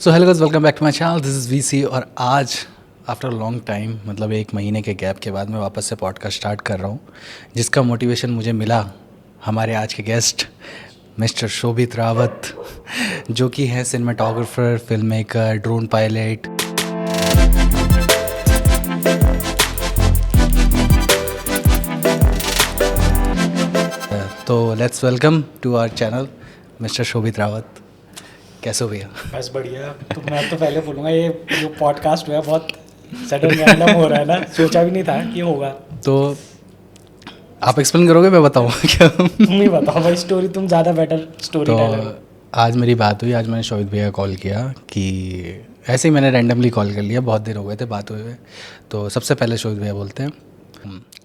So hello guys, welcome back to my channel. This is VC और आज after long time मतलब 1 महीने के गैप के बाद मैं वापस से पॉडकास्ट स्टार्ट कर रहा हूँ, जिसका मोटिवेशन मुझे मिला हमारे आज के गेस्ट मिस्टर शोभित रावत, जो कि हैं cinematographer, film maker, drone pilot. तो let's welcome to our channel mister Shobhit Rawat. कैसे हो भैया? बस बढ़िया। तो मैं तो पहले बोलूँगा, ये जो पॉडकास्ट हुआ है बहुत सडन रैंडम हो रहा है ना, सोचा भी नहीं था कि होगा। तो आप एक्सप्लेन करोगे, मैं बताऊँ क्या? तुम ही बताओ भाई, स्टोरी तुम ज़्यादा बेटर स्टोरी टेलर हो। आज मेरी बात हुई, आज मैंने शोभित भैया को कॉल किया कि ऐसे ही मैंने रैंडमली कॉल कर लिया, बहुत देर हो गए थे बात हुए हुए। तो सबसे पहले शोभित भैया बोलते हैं,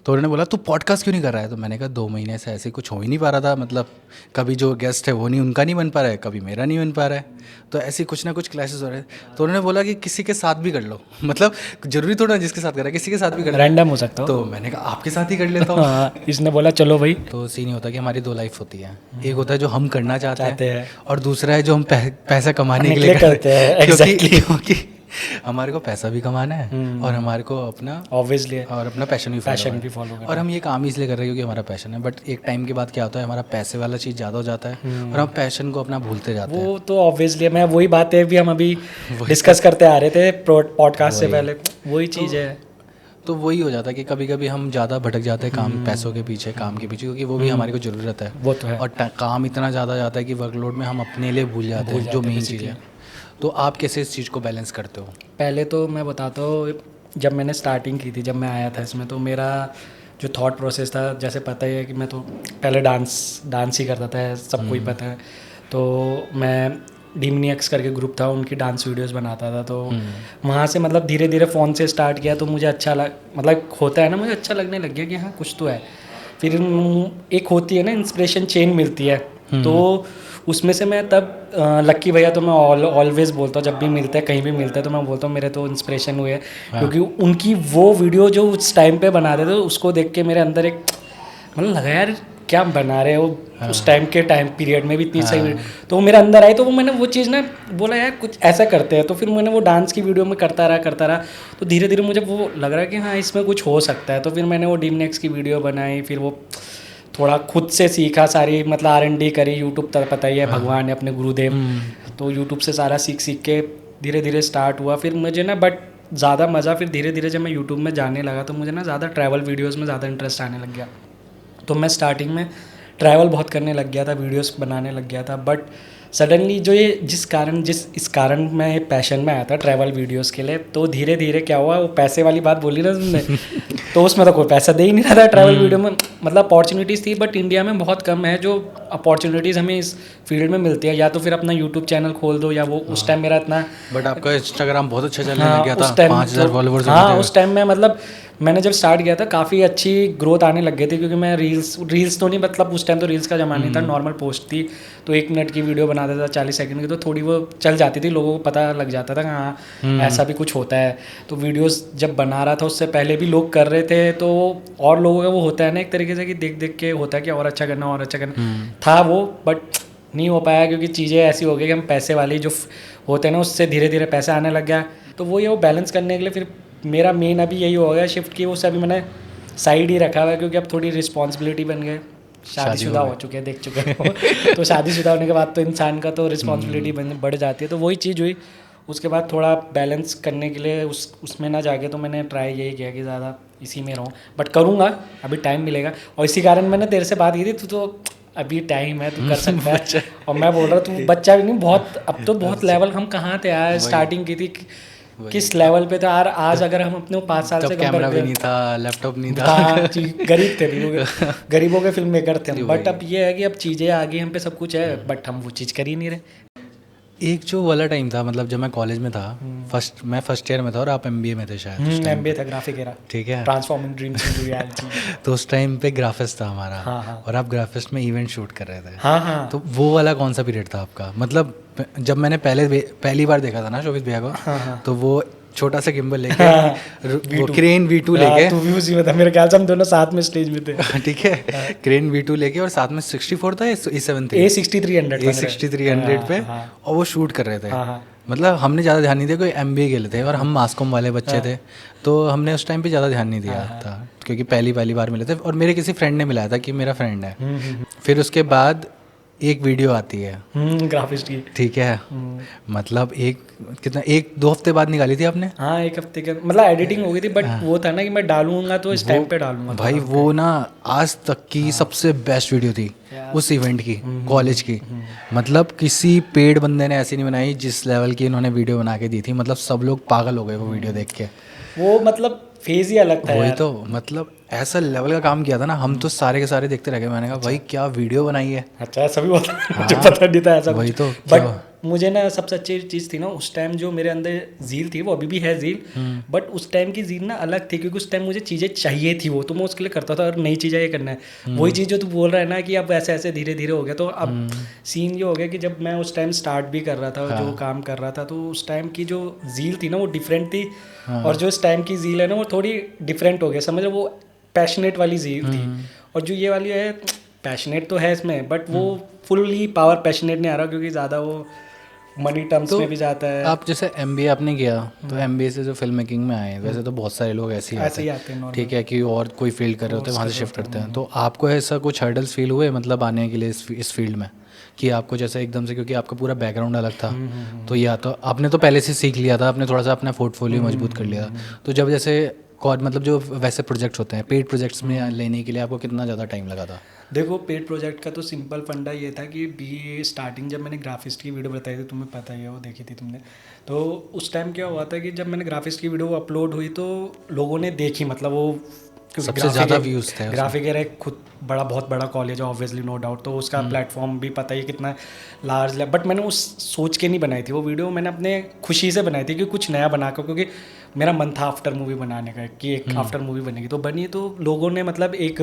तो उन्होंने बोला तू पॉडकास्ट क्यों नहीं कर रहा है? तो मैंने कहा 2 महीने से ऐसे कुछ हो ही नहीं पा रहा था, मतलब कभी जो गेस्ट है वो नहीं, उनका नहीं बन पा रहा है, कभी मेरा नहीं बन पा रहा है, तो ऐसे कुछ ना कुछ क्लैशेस हो रहे हैं। तो उन्होंने बोला कि किसी के साथ भी कर लो, मतलब जरूरी थोड़ा ना जिसके साथ कर रहा है, किसी के साथ भी कर लो, रैंडम हो सकता हो। तो मैंने कहा आपके साथ ही कर लेता हूँ। हाँ, इसने बोला चलो भाई। तो सीन ये होता है कि हमारी 2 लाइफ होती है, एक होता है जो हम करना चाहते हैं और दूसरा है जो हम पैसा कमाने के लिए करते हैं। क्योंकि हमारे को पैसा भी कमाना है और हमारे को अपना ऑब्वियसली और अपना पैशन भी फॉलो करना। और हम ये काम इसलिए कर रहे हैं क्योंकि हमारा पैशन है। बट एक टाइम के बाद क्या होता है, हमारा पैसे वाला चीज़ ज़्यादा हो जाता है और हम पैशन को अपना भूलते जाते हैं। वो तो ऑब्वियसली, मैं वही बात है भी हम अभी डिस्कस करते आ रहे थे पॉडकास्ट से पहले, वही चीज़ है। तो वही हो जाता है कि कभी कभी हम ज़्यादा भटक जाते हैं काम पैसों के पीछे, काम के पीछे, क्योंकि वो भी हमारे को ज़रूरत है। वो तो है। और काम इतना ज़्यादा जाता है कि वर्कलोड में हम अपने लिए भूल जाते हैं जो मेन चीज़ है। तो आप कैसे इस चीज़ को बैलेंस करते हो? पहले तो मैं बताता हूँ, जब मैंने स्टार्टिंग की थी, जब मैं आया था इसमें, तो मेरा जो थॉट प्रोसेस था, जैसे पता ही है कि मैं तो पहले डांस ही करता था, सबको ही पता है। तो मैं डिमनियक्स करके ग्रुप था, उनकी डांस वीडियोस बनाता था। तो वहाँ से मतलब धीरे धीरे फ़ोन से स्टार्ट किया, तो मुझे अच्छा मतलब होता है ना, मुझे अच्छा लगने लग गया कि हाँ कुछ तो है। फिर एक होती है ना इंस्पिरेशन चेन मिलती है, तो उसमें से मैं तब लक्की भैया तो मैं ऑलवेज बोलता हूँ, जब भी मिलते हैं कहीं भी मिलते हैं तो मैं बोलता हूँ मेरे तो इंस्पिरेशन हुए। क्योंकि उनकी वो वीडियो जो उस टाइम पे बना देते, उसको देख के मेरे अंदर एक मतलब लगा यार क्या बना रहे हो। उस टाइम पीरियड में भी इतनी सही तो वो मेरे अंदर आई। तो वो मैंने वो चीज़ ना बोला यार कुछ ऐसा करते हैं। तो फिर मैंने वो डांस की वीडियो में करता रहा। तो धीरे धीरे मुझे वो लग रहा है कि हाँ इसमें कुछ हो सकता है। तो फिर मैंने वो डिमनेक्स की वीडियो बनाई, फिर वो थोड़ा खुद से सीखा, सारी मतलब R&D करी। यूट्यूब तक पता ही है, भगवान है अपने गुरुदेव। तो यूट्यूब से सारा सीख के धीरे धीरे स्टार्ट हुआ। फिर मुझे ना बट ज़्यादा मज़ा फिर धीरे धीरे जब मैं यूट्यूब में जाने लगा, तो मुझे ना ज़्यादा ट्रैवल वीडियोज़ में ज़्यादा इंटरेस्ट आने लग गया। तो मैं स्टार्टिंग में ट्रैवल बहुत करने लग गया था, वीडियोस बनाने लग गया था। बट सडनली जो ये इस कारण मैं ये पैशन में आया था ट्रैवल वीडियोस के लिए, तो धीरे धीरे क्या हुआ, वो पैसे वाली बात बोली ना तुमने तो उसमें तो कोई पैसा दे ही नहीं रहा था ट्रैवल वीडियो में। मतलब अपॉर्चुनिटीज़ थी, बट इंडिया में बहुत कम है जो अपॉर्चुनिटीज़ हमें इस फील्ड में मिलती है। या तो फिर अपना यूट्यूब चैनल खोल दो, या वो उस टाइम मेरा इतना, बट आपका इंस्टाग्राम बहुत अच्छा चलने लग गया था, 5000 फॉलोवर्स। हाँ उस टाइम में मतलब मैंने जब स्टार्ट किया था काफ़ी अच्छी ग्रोथ आने लग गई थी। क्योंकि मैं रील्स तो नहीं, मतलब उस टाइम तो रील्स का ज़माना नहीं था, नॉर्मल पोस्ट थी। तो 1 मिनट की वीडियो बना देता था, 40 सेकंड की, तो थोड़ी वो चल जाती थी, लोगों को पता लग जाता था कि हाँ ऐसा भी कुछ होता है। तो वीडियोस जब बना रहा था उससे पहले भी लोग कर रहे थे, तो और लोगों का वो होता है ना एक तरीके से कि देख देख के होता है कि और अच्छा करना था वो। बट नहीं हो पाया क्योंकि चीज़ें ऐसी हो गई कि हम पैसे वाली जो होते हैं ना, उससे धीरे धीरे पैसा आने लग गया। तो वो ये वो बैलेंस करने के लिए फिर मेरा मेन अभी यही हो गया शिफ्ट की, उससे अभी मैंने साइड ही रखा हुआ है। क्योंकि अब थोड़ी रिस्पॉन्सिबिलिटी बन गए, शादीशुदा हो चुके हैं, देख चुके हैं तो शादीशुदा होने के बाद तो इंसान का तो रिस्पॉन्सिबिलिटी बढ़ जाती है। तो वही चीज़ हुई। उसके बाद थोड़ा बैलेंस करने के लिए उसमें ना जाके तो मैंने ट्राई यही किया कि ज़्यादा इसी में रहूँ। बट करूँगा, अभी टाइम मिलेगा। और इसी कारण मैंने तेरे से बात की थी, तू तो अभी टाइम है, तू कर सकता है। और मैं बोल रहा तू बच्चा भी नहीं, बहुत अब तो बहुत लेवल हम कहाँ थे यार, स्टार्टिंग की थी किस लेवल पे था यार। आज अगर हम अपने 5 साल से कैमरा भी नहीं था, लैपटॉप नहीं था, गरीब थे, गरीबों के फिल्म मेकर थे। बट अब ये है कि अब चीज़ें आ गई, हम पे सब कुछ है, बट हम वो चीज़ कर ही नहीं रहे। एक जो वाला टाइम था, मतलब जब मैं कॉलेज में था, मैं फर्स्ट ईयर में था और आप MBA में थे शायद। MBA था, ग्राफिक एरा, ठीक है, ट्रांसफॉर्मिंग ड्रीम्स इनटू रियलिटी। तो उस टाइम पे ग्राफिक्स था हमारा। हाँ। और आप ग्राफिक्स में इवेंट शूट कर रहे थे। हाँ। तो वो वाला कौन सा पीरियड था आपका? मतलब जब मैंने पहली बार देखा था ना शोभित भैया को, तो वो छोटा सा गिम्बल लेके, वो क्रेन V2 लेके, तू भी उसी में था मेरे ख्याल से, हम दोनों साथ में स्टेज में थे। ठीक है, क्रेन V2 लेके, और साथ में 64 था, A7 थी, A6300 पे, और वो शूट कर रहे थे। मतलब हमने ज़्यादा ध्यान नहीं दिया, कोई MBA के लिए थे और हम मास कॉम वाले बच्चे थे, तो हमने उस टाइम पे ज़्यादा ध्यान नहीं दिया था, क्योंकि पहली बार मिले थे और मेरे किसी फ्रेंड ने मिलाया था कि मेरा फ्रेंड है। फिर उसके बाद एक वीडियो आती है ग्राफिक्स की। ठीक है, मतलब एक 2 हफ्ते बाद निकाली थी आपने? हाँ, 1 हफ्ते के मतलब एडिटिंग हो गई थी, बट वो था ना कि मैं डालूंगा तो इस टाइम पे डालूंगा भाई वो ना आज तक की सबसे बेस्ट वीडियो थी उस इवेंट की, कॉलेज की। मतलब किसी पेड बंदे ने ऐसी नहीं बनाई जिस लेवल की इन्होंने वीडियो बना के दी थी, मतलब सब लोग पागल हो गए वो वीडियो देख के। वो मतलब फेज ही अलग था वही यार। तो, मतलब ऐसा लेवल का काम किया था ना, हम तो सारे के सारे देखते रह गए। मैंने कहा भाई क्या वीडियो बनाई है। अच्छा, ऐसा भी होता है, मुझे पता नहीं था ऐसा वही कुछ। तो, बट मुझे ना सबसे अच्छी चीज़ थी ना उस टाइम, जो मेरे अंदर ज़ील थी, वो अभी भी है ज़ील, बट उस टाइम की ज़ील ना अलग थी, क्योंकि उस टाइम मुझे चीज़ें चाहिए थी, वो तो मैं उसके लिए करता था, और नई चीज़ें ये करना है। वही चीज़ जो तू बोल रहा है ना कि अब ऐसे ऐसे धीरे धीरे हो गया, तो अब सीन ये हो गया कि जब मैं उस टाइम स्टार्ट भी कर रहा था, जो काम कर रहा था, तो उस टाइम की जो ज़ील थी ना वो डिफरेंट थी, और जो इस टाइम की ज़ील है ना वो थोड़ी डिफरेंट हो गया, समझ लो। वो पैशनेट वाली ज़ील थी, और जो ये वाली है पैशनेट तो है इसमें, बट वो फुल्ली पावर पैशनेट नहीं आ रहा, क्योंकि ज़्यादा वो मनी टर्म्स में भी जाता है। आप जैसे MBA आपने किया, तो MBA से जो फिल्म मेकिंग में आए, वैसे तो बहुत सारे लोग ऐसे ही ऐसे ही आते हैं normal। ठीक है, कि और कोई फील्ड कर रहे होते हैं वहाँ से शिफ्ट करते हैं। तो आपको ऐसा कुछ हर्डल्स फील हुए मतलब आने के लिए इस फील्ड में, कि आपको जैसे एकदम से, क्योंकि आपका पूरा बैकग्राउंड अलग था, तो या तो आपने तो पहले से सीख लिया था, आपने थोड़ा सा अपना पोर्टफोलियो मजबूत कर लिया था, तो जब जैसे मतलब जो वैसे प्रोजेक्ट्स होते हैं पेड प्रोजेक्ट्स में लेने के लिए आपको कितना ज़्यादा टाइम लगा था? देखो, पेड प्रोजेक्ट का तो सिंपल फंडा ये था कि स्टार्टिंग जब मैंने ग्राफिक्स की वीडियो बताई थी, तुम्हें पता ही है, वो देखी थी तुमने, तो उस टाइम क्या हुआ था कि जब मैंने ग्राफिक्स की वीडियो अपलोड हुई तो लोगों ने देखी, मतलब वो सबसे ज़्यादा व्यूज़ थे। ग्राफिकर है खुद, बहुत बड़ा कॉलेज है ऑब्वियसली, नो डाउट, तो उसका प्लेटफॉर्म भी पता ही कितना लार्ज है। बट मैंने उस सोच के नहीं बनाई थी वो वीडियो, मैंने अपने खुशी से बनाई थी कि कुछ नया बना कर, क्योंकि मेरा मन था आफ्टर मूवी बनाने का, कि एक आफ्टर मूवी बनेगी, तो बनी। तो लोगों ने मतलब एक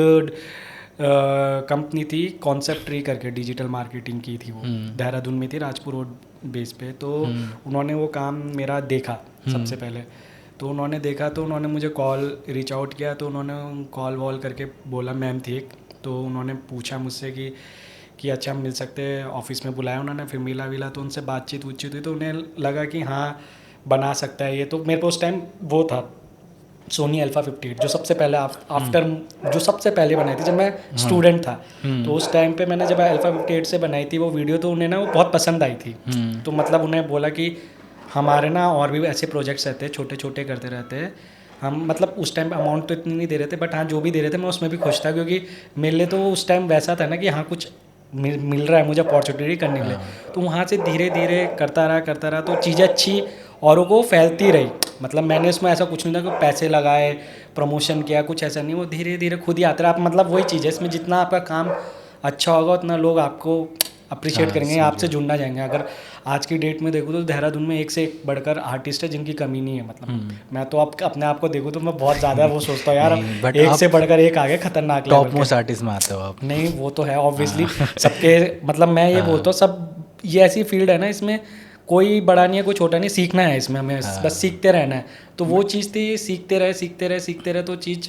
कंपनी थी कॉन्सेप्ट ट्री करके, डिजिटल मार्केटिंग की थी, वो देहरादून में थी, राजपुर रोड बेस पे। तो उन्होंने वो काम मेरा देखा सबसे पहले, तो उन्होंने देखा, तो उन्होंने मुझे रीच आउट किया, तो उन्होंने कॉल वॉल करके बोला, मैम थी एक, तो उन्होंने पूछा मुझसे कि अच्छा हम मिल सकते हैं, ऑफिस में बुलाया उन्होंने, फिर मिला, तो उनसे बातचीत हुई, तो उन्हें लगा कि हाँ बना सकता है ये। तो मेरे को उस टाइम वो था सोनी अल्फा 58, जो सबसे पहले आफ्टर जो सबसे पहले बनाई थी जब मैं स्टूडेंट था। तो उस टाइम पे मैंने जब अल्फा 58 से बनाई थी वो वीडियो, तो उन्हें ना वो बहुत पसंद आई थी। तो मतलब उन्हें बोला कि हमारे ना और भी ऐसे प्रोजेक्ट्स रहते हैं, छोटे छोटे करते रहते हैं हम, मतलब उस टाइम अमाउंट तो इतनी नहीं दे रहे थे, बट हाँ जो भी दे रहे थे मैं उसमें भी खुश था, क्योंकि मेरे लिए तो उस टाइम वैसा था ना कि हाँ कुछ मिल रहा है मुझे अपॉर्चुनिटी करने के लिए। तो वहाँ से धीरे धीरे करता रहा, तो चीज़ें अच्छी औरों को फैलती रही। मतलब मैंने इसमें ऐसा कुछ नहीं था कि पैसे लगाए, प्रमोशन किया, कुछ ऐसा नहीं, वो धीरे धीरे खुद ही आता रहा। आप मतलब वही चीज़ है, इसमें जितना आपका काम अच्छा होगा उतना लोग आपको अप्रिशिएट करेंगे, आपसे जुड़ना जाएंगे। अगर आज की डेट में देखूँ तो देहरादून में एक से एक बढ़कर आर्टिस्ट है जिनकी कमी नहीं है। मतलब मैं तो अपने आप को देखूँ तो मैं बहुत ज़्यादा वो सोचता हूँ यार, एक से बढ़कर एक आगे खतरनाक टॉप मोस्ट आर्टिस्ट में आते हो आप। नहीं वो तो है ऑब्वियसली सबके, मतलब मैं ये बोलता हूँ सब ये ऐसी फील्ड है ना, इसमें कोई बड़ा नहीं है कोई छोटा नहीं, सीखना है इसमें हमें, बस सीखते रहना है। तो वो चीज़ थी, सीखते रहे, तो चीज़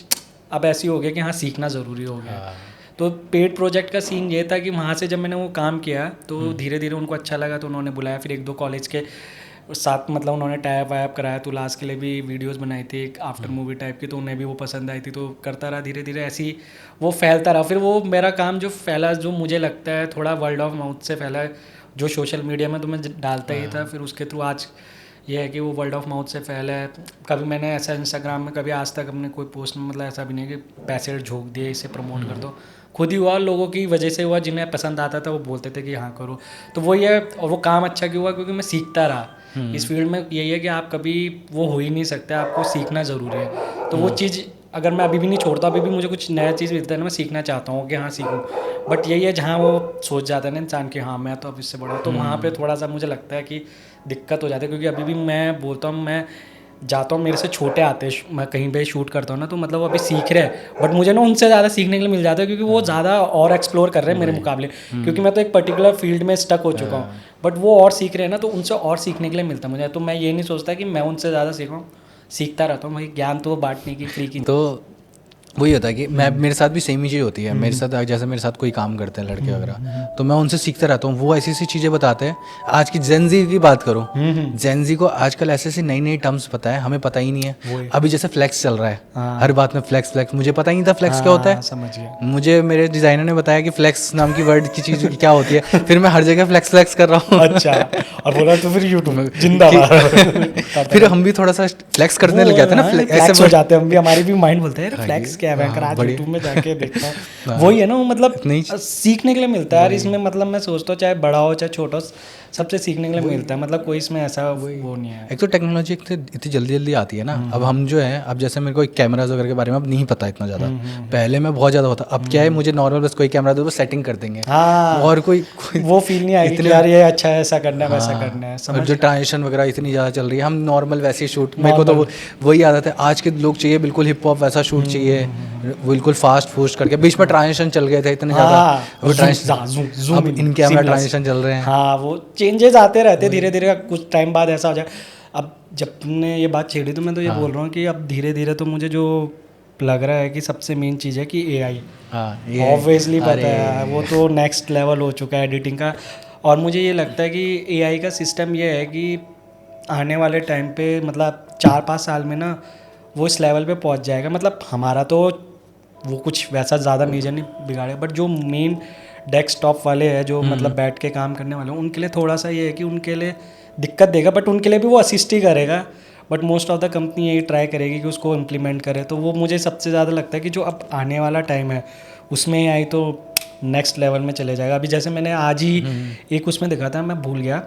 अब ऐसी हो गई कि हाँ सीखना ज़रूरी हो गया। तो पेड प्रोजेक्ट का सीन ये था कि वहाँ से जब मैंने वो काम किया तो धीरे धीरे उनको अच्छा लगा, तो उन्होंने बुलाया, फिर 1-2 कॉलेज के साथ मतलब उन्होंने टाइप वाइप कराया, तो लास्ट के लिए भी वीडियोस बनाई थी एक आफ्टर मूवी टाइप की, तो उन्हें भी वो पसंद आई थी। तो करता रहा धीरे धीरे, ऐसी वो फैलता रहा। फिर वो मेरा काम जो फैला, जो मुझे लगता है थोड़ा वर्ल्ड ऑफ माउथ से फैला, जो सोशल मीडिया में तो मैं डालता ही था, फिर उसके थ्रू आज ये है कि वो वर्ल्ड ऑफ माउथ से फैला है। कभी मैंने ऐसा इंस्टाग्राम में कभी आज तक अपने कोई पोस्ट में मतलब ऐसा भी नहीं कि पैसे झोंक दिए इसे प्रमोट कर दो, खुद ही हुआ, लोगों की वजह से हुआ, जिन्हें पसंद आता था वो बोलते थे कि हाँ करो। तो वही है, और वो काम अच्छा क्यों हुआ, क्योंकि मैं सीखता रहा। इस फील्ड में यही है कि आप कभी वो हो ही नहीं सकते, आपको सीखना ज़रूरी है। तो वो चीज़ अगर मैं अभी भी नहीं छोड़ता, अभी भी मुझे कुछ नया चीज़ मिलता है ना, मैं सीखना चाहता हूँ कि हाँ सीखूँ। बट यही है जहाँ वो सोच जाता है ना इंसान कि हाँ मैं तो अब इससे बड़ा, तो वहाँ पे थोड़ा सा मुझे लगता है कि दिक्कत हो जाती है। क्योंकि अभी भी मैं बोलता हूँ, मैं जाता हूँ, मेरे से छोटे आते हैं, मैं कहीं पे शूट करता हूँ ना, तो मतलब वो अभी सीख रहे हैं, बट मुझे ना उनसे ज़्यादा सीखने के लिए मिल जाता है, क्योंकि वो ज़्यादा और एक्सप्लोर कर रहे हैं मेरे मुकाबले। क्योंकि मैं तो एक पर्टिकुलर फील्ड में स्टक हो चुका हूँ, बट वो और सीख रहे हैं ना, तो उनसे और सीखने के लिए मिलता है मुझे। तो मैं ये नहीं सोचता कि मैं उनसे ज़्यादा सीखूँ, सीखता रहता हूँ भाई, ज्ञान तो बांटने की फ्री की। तो वही होता है कि मैं मेरे साथ भी सेम ही चीज़ होती है। मेरे साथ जैसे मेरे साथ कोई काम करते हैं लड़के वगैरह, तो मैं उनसे सीखता रहता हूँ। वो ऐसी ऐसी चीज़ें बताते हैं। आज की जेनजी की बात करूँ, जेनजी को आजकल ऐसे ऐसी नई नई टर्म्स पता है, हमें पता ही नहीं है। अभी जैसे फ्लेक्स चल रहा है, हर बात में फ्लेक्स फ्लेक्स, मुझे पता ही नहीं था फ्लेक्स क्या होता है। समझ गया। मुझे मेरे डिज़ाइनर ने बताया कि फ्लेक्स नाम की वर्ड की चीज़ क्या होती है, फिर मैं हर जगह फ्लेक्स फ्लेक्स कर रहा हूँ। अच्छा, और बोला तो फिर यूट्यूब जिंदाबाद। फिर हम भी थोड़ा सा फ्लेक्स करने लग जाते हैं ना, फ्लैक्स हो जाते हैं हम भी, हमारी भी माइंड बोलते हैं फ्लैक्स क्या है, आज यूट्यूब में जाके देखता हूँ। वही है ना, वो मतलब सीखने के लिए मिलता है यार इसमें। मतलब मैं सोचता हूँ चाहे बड़ा हो चाहे छोटा हो, सबसे सीखने के लिए मिलता है। मतलब कोई इसमें ऐसा वो नहीं है। एक तो टेक्नोलॉजी इतनी जल्दी जल्दी आती है ना। अब हम जो है, अब जैसे मेरे को कैमराज वगैरह के बारे में अब नहीं पता इतना ज़्यादा। पहले मैं बहुत ज़्यादा होता, अब क्या है, मुझे नॉर्मल बस कोई कैमरा दो वो सेटिंग कर देंगे। और कोई वो फील नहीं आएगी यार ये अच्छा है, ऐसा करना है वैसा करना है। और जो ट्रांजिशन वगैरह इतनी ज़्यादा चल रही है, हम नॉर्मल वैसे ही शूट, मेरे को तो वही आदत है। आज के लोग चाहिए बिल्कुल हिप हॉप वैसा शूट चाहिए, बिल्कुल फास्ट फूस्ट करके। बीच में ट्रांजिशन चल गए थे इतने ज़्यादा, अब इन कैमरा ट्रांजिशन चल रहे हैं। हाँ, वो चेंजेस आते रहते धीरे धीरे, कुछ टाइम बाद ऐसा हो जाए। अब जब तुमने ये बात छेड़ी तो मैं तो ये बोल रहा हूँ कि अब धीरे धीरे तो मुझे जो लग रहा है कि सबसे मेन चीज़ है कि एआई। ऑब्वियसली पता है वो तो नेक्स्ट लेवल हो चुका है एडिटिंग का। और मुझे ये लगता है कि एआई का सिस्टम ये है कि आने वाले टाइम पे मतलब 4-5 साल में ना वो इस लेवल पे पहुंच जाएगा। मतलब हमारा तो वो कुछ वैसा ज़्यादा मेजर नहीं बिगाड़ेगा, बट जो मेन डेस्कटॉप वाले हैं जो मतलब बैठ के काम करने वाले हैं, उनके लिए थोड़ा सा ये है कि उनके लिए दिक्कत देगा। बट उनके लिए भी वो असिस्ट ही करेगा। But most of the company यही ट्राई करेगी कि उसको इम्प्लीमेंट करे। तो वो मुझे सबसे ज़्यादा लगता है कि जो अब आने वाला टाइम है उसमें एआई तो नेक्स्ट लेवल में चले जाएगा। अभी जैसे मैंने आज ही एक उसमें देखा था, मैं भूल गया,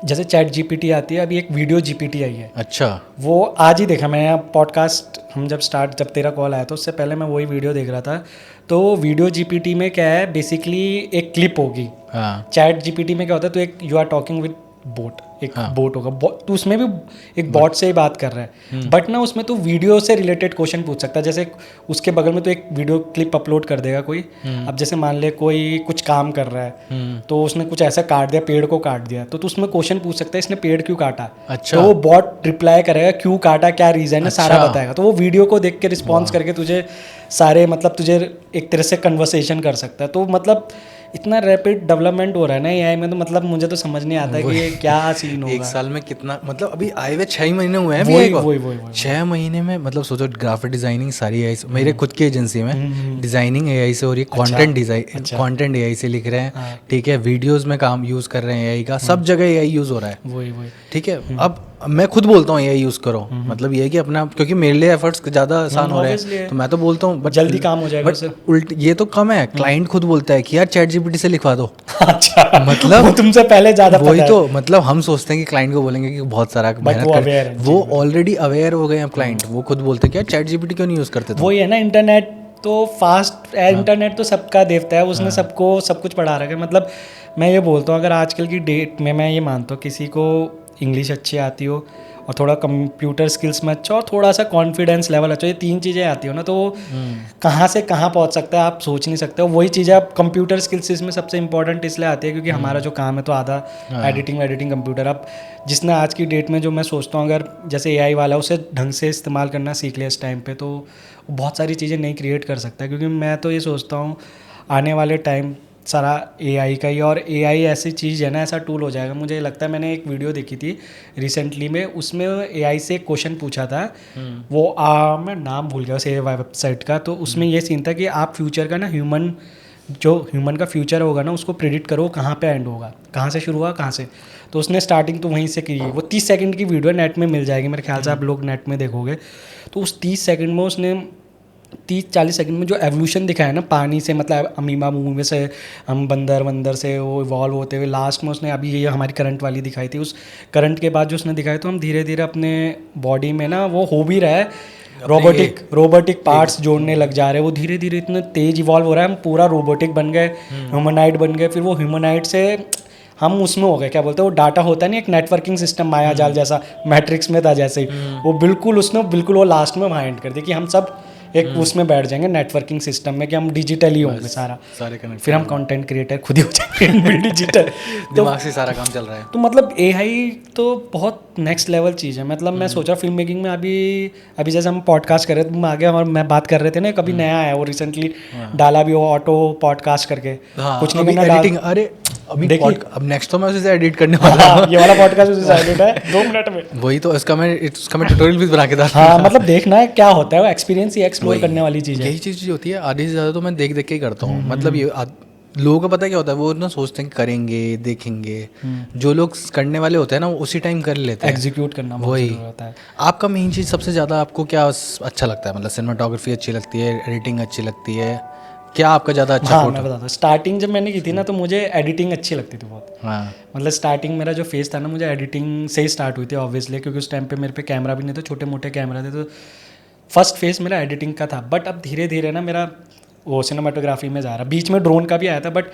जैसे चैट जीपीटी आती है, अभी एक वीडियो जीपीटी आई है। अच्छा, वो आज ही देखा मैंने। पॉडकास्ट हम जब तेरा कॉल आया था उससे पहले मैं वही वीडियो देख रहा था। तो वीडियो जीपीटी में क्या है, बेसिकली एक क्लिप होगी। चैट जीपीटी में क्या होता है, तो एक you are talking with boat, एक बोट होगा, तो उसमें भी एक बॉट से ही बात कर रहा है। बट ना उसमें तो वीडियो से रिलेटेड क्वेश्चन पूछ सकता है। जैसे उसके बगल में तो एक वीडियो क्लिप अपलोड कर देगा कोई। अब जैसे मान ले कोई कुछ काम कर रहा है, तो उसने कुछ ऐसा काट दिया, पेड़ को काट दिया, तो उसमें क्वेश्चन पूछ सकता है इसने पेड़ क्यों काटा। अच्छा। तो वो बॉट रिप्लाई करेगा क्यों काटा, क्या रीज़न है, सारा बताएगा। तो वो वीडियो को देख के रिस्पॉन्स करके तुझे सारे मतलब तुझे एक तरह से कन्वर्सेशन कर सकता है। तो मतलब इतना रैपिड डेवलपमेंट हो रहा है ना एआई में, तो मतलब मुझे तो समझ नहीं आता कि ये क्या सीन होगा। एक साल में कितना, मतलब अभी आए हुए 6 महीने हुए हैं। वही 6 महीने में मतलब सोचो, ग्राफिक डिजाइनिंग सारी एआई से, मेरे खुद की एजेंसी में डिजाइनिंग एआई से हो रही है, कंटेंट डिजाइन कंटेंट एआई से लिख रहे हैं, ठीक है, वीडियोस में काम यूज कर रहे हैं एआई का, सब जगह एआई यूज हो रहा है। वही ठीक है। अब मैं खुद बोलता हूँ एआई यूज़ करो, मतलब ये है कि अपना, क्योंकि मेरे लिए एफर्ट्स ज़्यादा आसान हो रहे हैं, तो मैं तो बोलता हूँ बट जल्दी काम हो जाएगा। बट उल्ट ये तो कम है, क्लाइंट खुद बोलता है कि यार चैट जीपीटी से लिखवा दो। अच्छा, मतलब वो तुमसे पहले ज़्यादा वही तो, मतलब हम सोचते हैं कि क्लाइंट को बोलेंगे कि बहुत सारा मेहनत कर, वो ऑलरेडी अवेयर हो गए हैं क्लाइंट, वो खुद बोलते हैं कि यार चैट जीपीटी क्यों नहीं यूज़ करते। वही है ना, इंटरनेट तो फास्ट है, इंटरनेट तो सबका देवता है, उसने सबको सब कुछ पढ़ा रखा है। मतलब मैं ये बोलता हूँ अगर आजकल की डेट में, मैं ये मानता हूँ किसी को इंग्लिश अच्छी आती हो और थोड़ा कंप्यूटर स्किल्स में अच्छा और थोड़ा सा कॉन्फिडेंस लेवल अच्छा, ये 3 चीज़ें आती हो ना, तो कहाँ से कहाँ पहुँच सकता है आप सोच नहीं सकते हो। वही चीज़ें आप कंप्यूटर स्किल्स इसमें सबसे इंपॉर्टेंट इसलिए आती है क्योंकि हमारा जो काम है तो आधा एडिटिंग कंप्यूटर। अब जिसने आज की डेट में, जो मैं सोचता हूँ अगर जैसे एआई वाला उसे ढंग से इस्तेमाल करना सीख लिया इस टाइम पे, तो बहुत सारी चीज़ें नई क्रिएट कर सकता है। क्योंकि मैं तो ये सोचता हूँ आने वाले टाइम सारा एआई का ही, और एआई ऐसी चीज़ है ना, ऐसा टूल हो जाएगा। मुझे लगता है मैंने एक वीडियो देखी थी रिसेंटली में, उसमें एआई से एक क्वेश्चन पूछा था, वो मैं नाम भूल गया उस वेबसाइट का। तो उसमें ये सीन था कि आप फ्यूचर का ना ह्यूमन का फ्यूचर होगा ना, उसको प्रिडिक्ट करो कहाँ पे एंड होगा, कहाँ से शुरू हुआ कहाँ से। तो उसने स्टार्टिंग तो वहीं से की। वो 30 सेकंड की वीडियो नेट में मिल जाएगी मेरे ख्याल से, आप लोग नेट में देखोगे तो उस 30 सेकंड में उसने 30-40 सेकंड में जो एवोल्यूशन दिखाया ना पानी से, मतलब अमीबा मूवी से हम बंदर से वो इवॉल्व होते हुए लास्ट में उसने अभी ये हमारी करंट वाली दिखाई थी, उस करंट के बाद जो उसने दिखाया, तो हम धीरे धीरे अपने बॉडी में ना वो हो भी रहा है, रोबोटिक पार्ट्स जोड़ने लग जा रहे हैं। वो धीरे धीरे इतना तेज इवॉल्व हो रहा है, हम पूरा रोबोटिक बन गए, ह्यूमनाइड बन गए। फिर वो ह्यूमनाइड से हम उसमें हो गए, क्या बोलते हैं वो डाटा होता है नहीं, एक नेटवर्किंग सिस्टम मायाजाल जैसा, मैट्रिक्स में था जैसे, वो बिल्कुल उसने बिल्कुल वो लास्ट में वहाँ एंड कर दिया कि हम सब एक उसमें बैठ जाएंगे नेटवर्किंग सिस्टम में कि हम डिजिटल ही होंगे सारा, सारे कनेक्ट, फिर हम कंटेंट क्रिएटर खुद ही हो जाएंगे डिजिटल। दिमाग से सारा काम चल रहा है। तो मतलब एआई तो बहुत नेक्स्ट लेवल चीज़ है। मतलब मैं सोचा फिल्म मेकिंग में अभी अभी जैसे हम पॉडकास्ट कर रहे थे, तुम आगे और मैं बात कर रहे थे ना, कभी नया आया वो रिसेंटली डाला भी वो ऑटो पॉडकास्ट करके, कुछ नहीं करना एडिटिंग, अरे अभी देखिए अब नेक्स्ट तो मैं उसे से एडिट करने वाला हूँ। ये वाला पॉडकास्ट उसे एडिट है 2 मिनट में। वही तो उसका मैं ट्यूटोरियल भी बना के डाल। हाँ मतलब देखना है क्या होता है, वो एक्सपीरियंस ही एक्सप्लोर करने वाली चीज़ है। यही चीज़ होती है, आधी से ज़्यादा तो मैं देख देख के ही करता हूँ। मतलब ये लोगों का पता है क्या होता है, वो ना सोचते हैं करेंगे देखेंगे, जो लोग करने वाले होते हैं ना वो उसी टाइम कर लेते हैं, एग्जीक्यूट करना बहुत वही ज़रूरी होता है। आपका मेन चीज़ सबसे ज़्यादा आपको क्या अच्छा लगता है? मतलब सिनेमाटोग्राफी अच्छी लगती है, एडिटिंग अच्छी लगती है, क्या आपका ज़्यादा अच्छा हाँ फोटो? मैं बताता हूँ, स्टार्टिंग जब मैंने की थी ना तो मुझे एडिटिंग अच्छी लगती थी बहुत। हाँ मतलब स्टार्टिंग मेरा जो फेस था ना, मुझे एडिटिंग से ही स्टार्ट हुई थी ऑब्वियसली, क्योंकि उस टाइम पे मेरे पे कैमरा भी नहीं था, छोटे मोटे कैमरा थे, तो फर्स्ट फेस मेरा एडिटिंग का था। बट अब धीरे धीरे ना मेरा वो सिनेमाटोग्राफी में जा रहा। बीच में ड्रोन का भी आया था, बट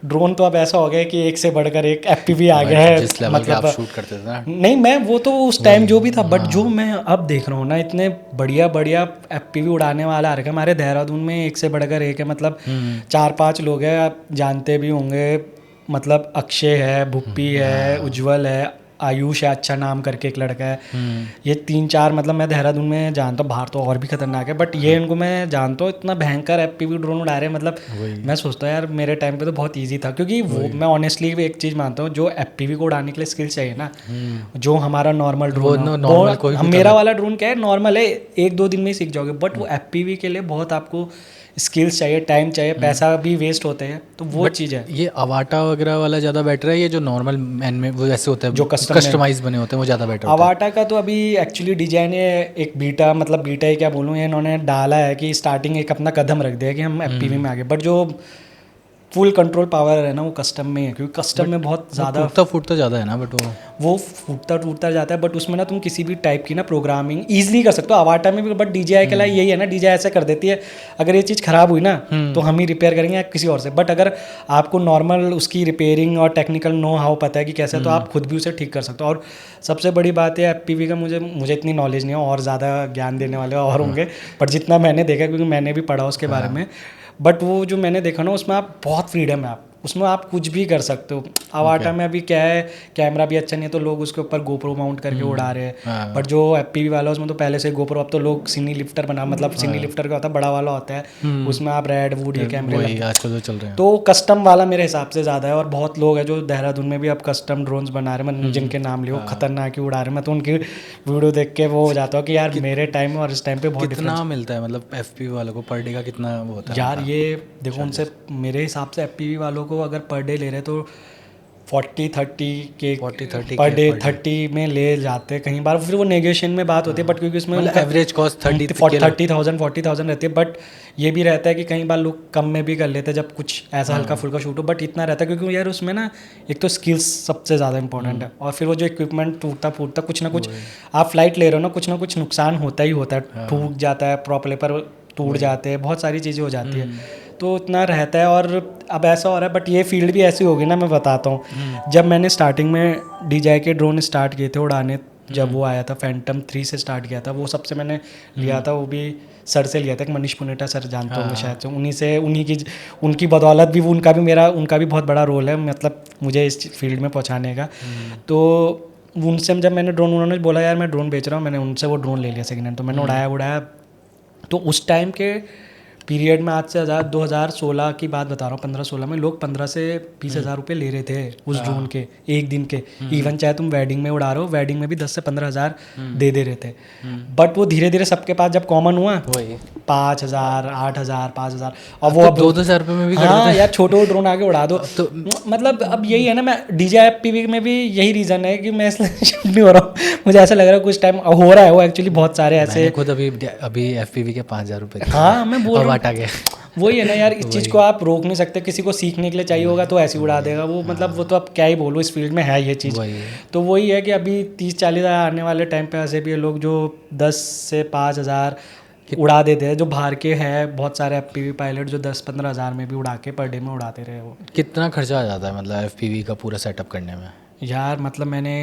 ड्रोन तो अब ऐसा हो गया कि एक से बढ़कर एक FPV आ गया है। जिस लेवल के आप शूट करते थे ना। नहीं मैं वो तो उस टाइम जो भी था, बट जो मैं अब देख रहा हूँ ना, इतने बढ़िया बढ़िया FPV उड़ाने वाला आ रखा है हमारे देहरादून में, एक से बढ़कर एक है। मतलब 4-5 लोग हैं, आप जानते भी होंगे, मतलब अक्षय है, भुप्पी है, उज्जवल है, आयुष है, अच्छा नाम करके एक लड़का है। ये 3-4 मतलब मैं देहरादून में जानता हूँ, बाहर तो और भी खतरनाक है, बट ये इनको मैं जानता हूँ, इतना भयंकर FPV ड्रोन उड़ा रहे हैं। मतलब मैं सोचता हूँ यार मेरे टाइम पे तो बहुत इजी था, क्योंकि वो मैं ऑनेस्टली एक चीज़ मानता हूँ, जो FPV को उड़ाने के लिए स्किल्स चाहिए ना, जो हमारा नॉर्मल ड्रोन, मेरा वाला ड्रोन क्या है, नॉर्मल है, 1-2 दिन में ही सीख जाओगे, बट वो FPV के लिए बहुत आपको स्किल्स चाहिए, टाइम चाहिए, पैसा भी वेस्ट होते हैं, तो वो चीज़ है। ये अवाटा वगैरह वाला ज़्यादा बेटर है, ये जो नॉर्मल मैन में वो ऐसे होते हैं जो कस्टमाइज बने होते हैं वो ज़्यादा बेटर होता है? अवाटा का तो अभी एक्चुअली डिजाइन है एक बीटा, मतलब बीटा ही क्या बोलूँ, ये इन्होंने डाला है कि स्टार्टिंग एक अपना कदम रख दिया कि हम FPV में आगे, बट जो फुल कंट्रोल पावर है ना वो कस्टम में है, क्योंकि कस्टम में बहुत ज़्यादा फूटता ज़्यादा है ना, बट वो फूटता टूटता जाता है, बट उसमें ना तुम किसी भी टाइप की ना प्रोग्रामिंग ईजिली कर सकते हो अवाटा में भी। बट DJI के लिए यही है ना, DJI ऐसा कर देती है, अगर ये चीज़ ख़राब हुई ना तो हम ही रिपेयर करेंगे या किसी और से। बट अगर आपको नॉर्मल उसकी रिपेयरिंग और टेक्निकल नो हाउ पता है कि कैसे, तो आप खुद भी उसे ठीक कर सकते हो। और सबसे बड़ी बात है FPV का, मुझे इतनी नॉलेज नहीं है, और ज़्यादा ज्ञान देने वाले और होंगे, बट जितना मैंने देखा, क्योंकि मैंने भी पढ़ा उसके बारे में, बट वो जो मैंने देखा ना उसमें आप बहुत फ्रीडम है, आप उसमें आप कुछ भी कर सकते हो। अवाटा में अभी क्या है, कैमरा भी अच्छा नहीं है तो लोग उसके ऊपर गोप्रो माउंट करके उड़ा रहे हैं, बट जो FPV वाला उसमें तो पहले से गोप्रो, अब तो लोग सिनी लिफ्टर बना, मतलब सिनी लिफ्टर का होता है बड़ा वाला होता है, उसमें आप रेड वुड ये कैमरे आजकल जो चल रहे हैं, तो कस्टम वाला मेरे हिसाब से ज़्यादा है। और बहुत लोग हैं जो देहरादून में भी अब कस्टम ड्रोन्स बना रहे हैं, मैं जिनके नाम लियो खतरनाक ही उड़ा रहे हैं, मैं तो उनकी वीडियो देख के वो हो जाता हूँ कि यार मेरे टाइम में और इस टाइम पे बहुत कितना मिलता है, मतलब FPV वालों को पर डे का कितना वो होता है यार? ये देखो उनसे मेरे हिसाब से FPV वालों को अगर पर डे ले रहे तो 40-30 के पर डे 30 में ले जाते हैं कहीं बार, फिर वो नेगोशिएशन में बात होती है, बट क्योंकि उसमें एवरेज कॉस्ट 30,000-40,000 रहती है। बट ये भी रहता है कि कई बार लोग कम में भी कर लेते हैं जब कुछ ऐसा हल्का फुल्का शूट हो, बट इतना रहता है क्योंकि यार उसमें ना एक तो स्किल्स सबसे ज़्यादा इंपॉर्टेंट है, और फिर वो जो इक्विपमेंट टूटता फूटता कुछ ना कुछ, आप फ्लाइट ले रहे हो ना, कुछ नुकसान होता ही होता है, टूट जाता है, प्रॉपर पर टूट जाते हैं, बहुत सारी चीज़ें हो जाती है, तो इतना रहता है। और अब ऐसा हो रहा है, बट ये फील्ड भी ऐसी होगी ना, मैं बताता हूँ। जब मैंने स्टार्टिंग में DJI के ड्रोन स्टार्ट किए थे उड़ाने, जब वो आया था फैंटम 3 से स्टार्ट किया था, वो सबसे मैंने लिया था, वो भी सर से लिया था, मनीष पुनेटा सर जानते होंगे शायद से, उनकी बदौलत भी उनका भी बहुत बड़ा रोल है, मतलब मुझे इस फील्ड में पहुँचाने का। तो उनसे जब मैंने ड्रोन, उन्होंने बोला यार मैं ड्रोन बेच रहा हूँ, मैंने उनसे वो ड्रोन ले लिया सेकेंड हैंड, तो मैंने उड़ाया। तो उस टाइम के पीरियड में, आज से 2016 की बात बता रहा हूँ, 15-16 में लोग 15 से 20 हज़ार रुपये ले रहे थे उस ड्रोन के एक दिन के। इवन चाहे तुम वेडिंग में उड़ा रहे हो, वेडिंग में भी 10 से 15 हज़ार दे रहे थे। बट वो धीरे धीरे सबके पास जब कॉमन हुआ, 5,000, 8,000, 5,000, और वो अब 2,000 रुपये में भी हाँ यार छोटे ड्रोन आगे उड़ा दो। तो मतलब अब यही है ना, मैं DJI FPV में भी यही रीज़न है कि मैं इसलिए शिफ्ट नहीं हो रहा हूँ, मुझे ऐसा लग रहा है कुछ टाइम हो रहा है वो एक्चुअली, बहुत सारे ऐसे खुद अभी FPV के 5,000 रुपये। हाँ मैं बोल रहा हूँ, वही है ना यार, इस चीज़ को आप रोक नहीं सकते, किसी को सीखने के लिए चाहिए होगा तो ऐसे उड़ा देगा वो, मतलब वो तो अब क्या ही बोलो, इस फील्ड में है ये चीज़। तो वही है कि अभी 30-40 हज़ार आने वाले टाइम पे ऐसे भी लोग जो 10 से 5,000 उड़ा देते हैं, जो बाहर के हैं बहुत सारे FPV पायलट जो 10-15 हज़ार में भी उड़ा के पर डे में उड़ाते रहे। वो कितना खर्चा आ जाता है मतलब FPV का पूरा सेटअप करने में? यार मतलब मैंने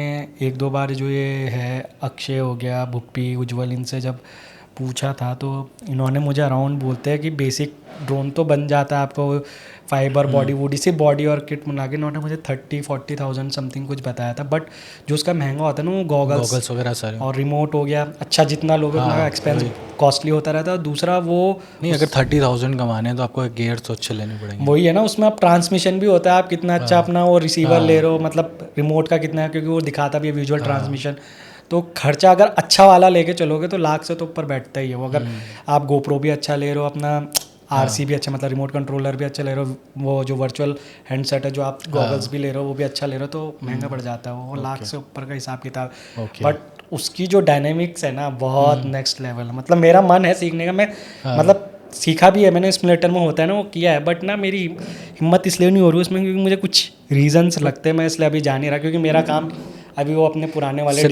1-2 बार जो ये है अक्षय हो गया, भुप्पी, उज्जवल, इनसे जब पूछा था तो इन्होंने मुझे अराउंड बोलते हैं कि बेसिक ड्रोन तो बन जाता है आपको, फाइबर बॉडी वूडी से बॉडी और किट मिला के इन्होंने मुझे 30-40,000 समथिंग कुछ बताया था। बट जो उसका महंगा होता है ना वो गॉगल्स वगैरह सारे। और रिमोट हो गया, अच्छा जितना लोगे उतना एक्सपेंस कॉस्टली होता रहता है। दूसरा वो नहीं, अगर 30,000 कमाने हैं तो आपको गियर तो अच्छे लेने पड़ेंगे। वही है ना, उसमें आप ट्रांसमिशन भी होता है, आप कितना अच्छा अपना वो रिसीवर ले रहे हो, मतलब रिमोट का कितना है, क्योंकि वो दिखाता भी है विजुअल ट्रांसमिशन। तो खर्चा अगर अच्छा वाला लेके चलोगे तो लाख से तो ऊपर बैठता ही है वो। अगर आप गोप्रो भी अच्छा ले रहे हो, अपना आरसी भी अच्छा, मतलब रिमोट कंट्रोलर भी अच्छा ले रहे हो, वो जो वर्चुअल हैंडसेट है जो आप गॉगल्स भी ले रहे हो वो भी अच्छा ले रहे हो, तो महंगा पड़ जाता है वो लाख से ऊपर का हिसाब किताब। बट उसकी जो डायनेमिक्स है ना बहुत नेक्स्ट लेवल है। मतलब मेरा मन है सीखने का, मैं मतलब सीखा भी है मैंने, स्प्लिटर में होता है ना वो किया है, बट ना मेरी हिम्मत इसलिए नहीं हो रही उसमें क्योंकि मुझे कुछ रीजंस लगते हैं, मैं इसलिए अभी जा नहीं रहा, क्योंकि मेरा काम अभी वो अपने पुराने वाले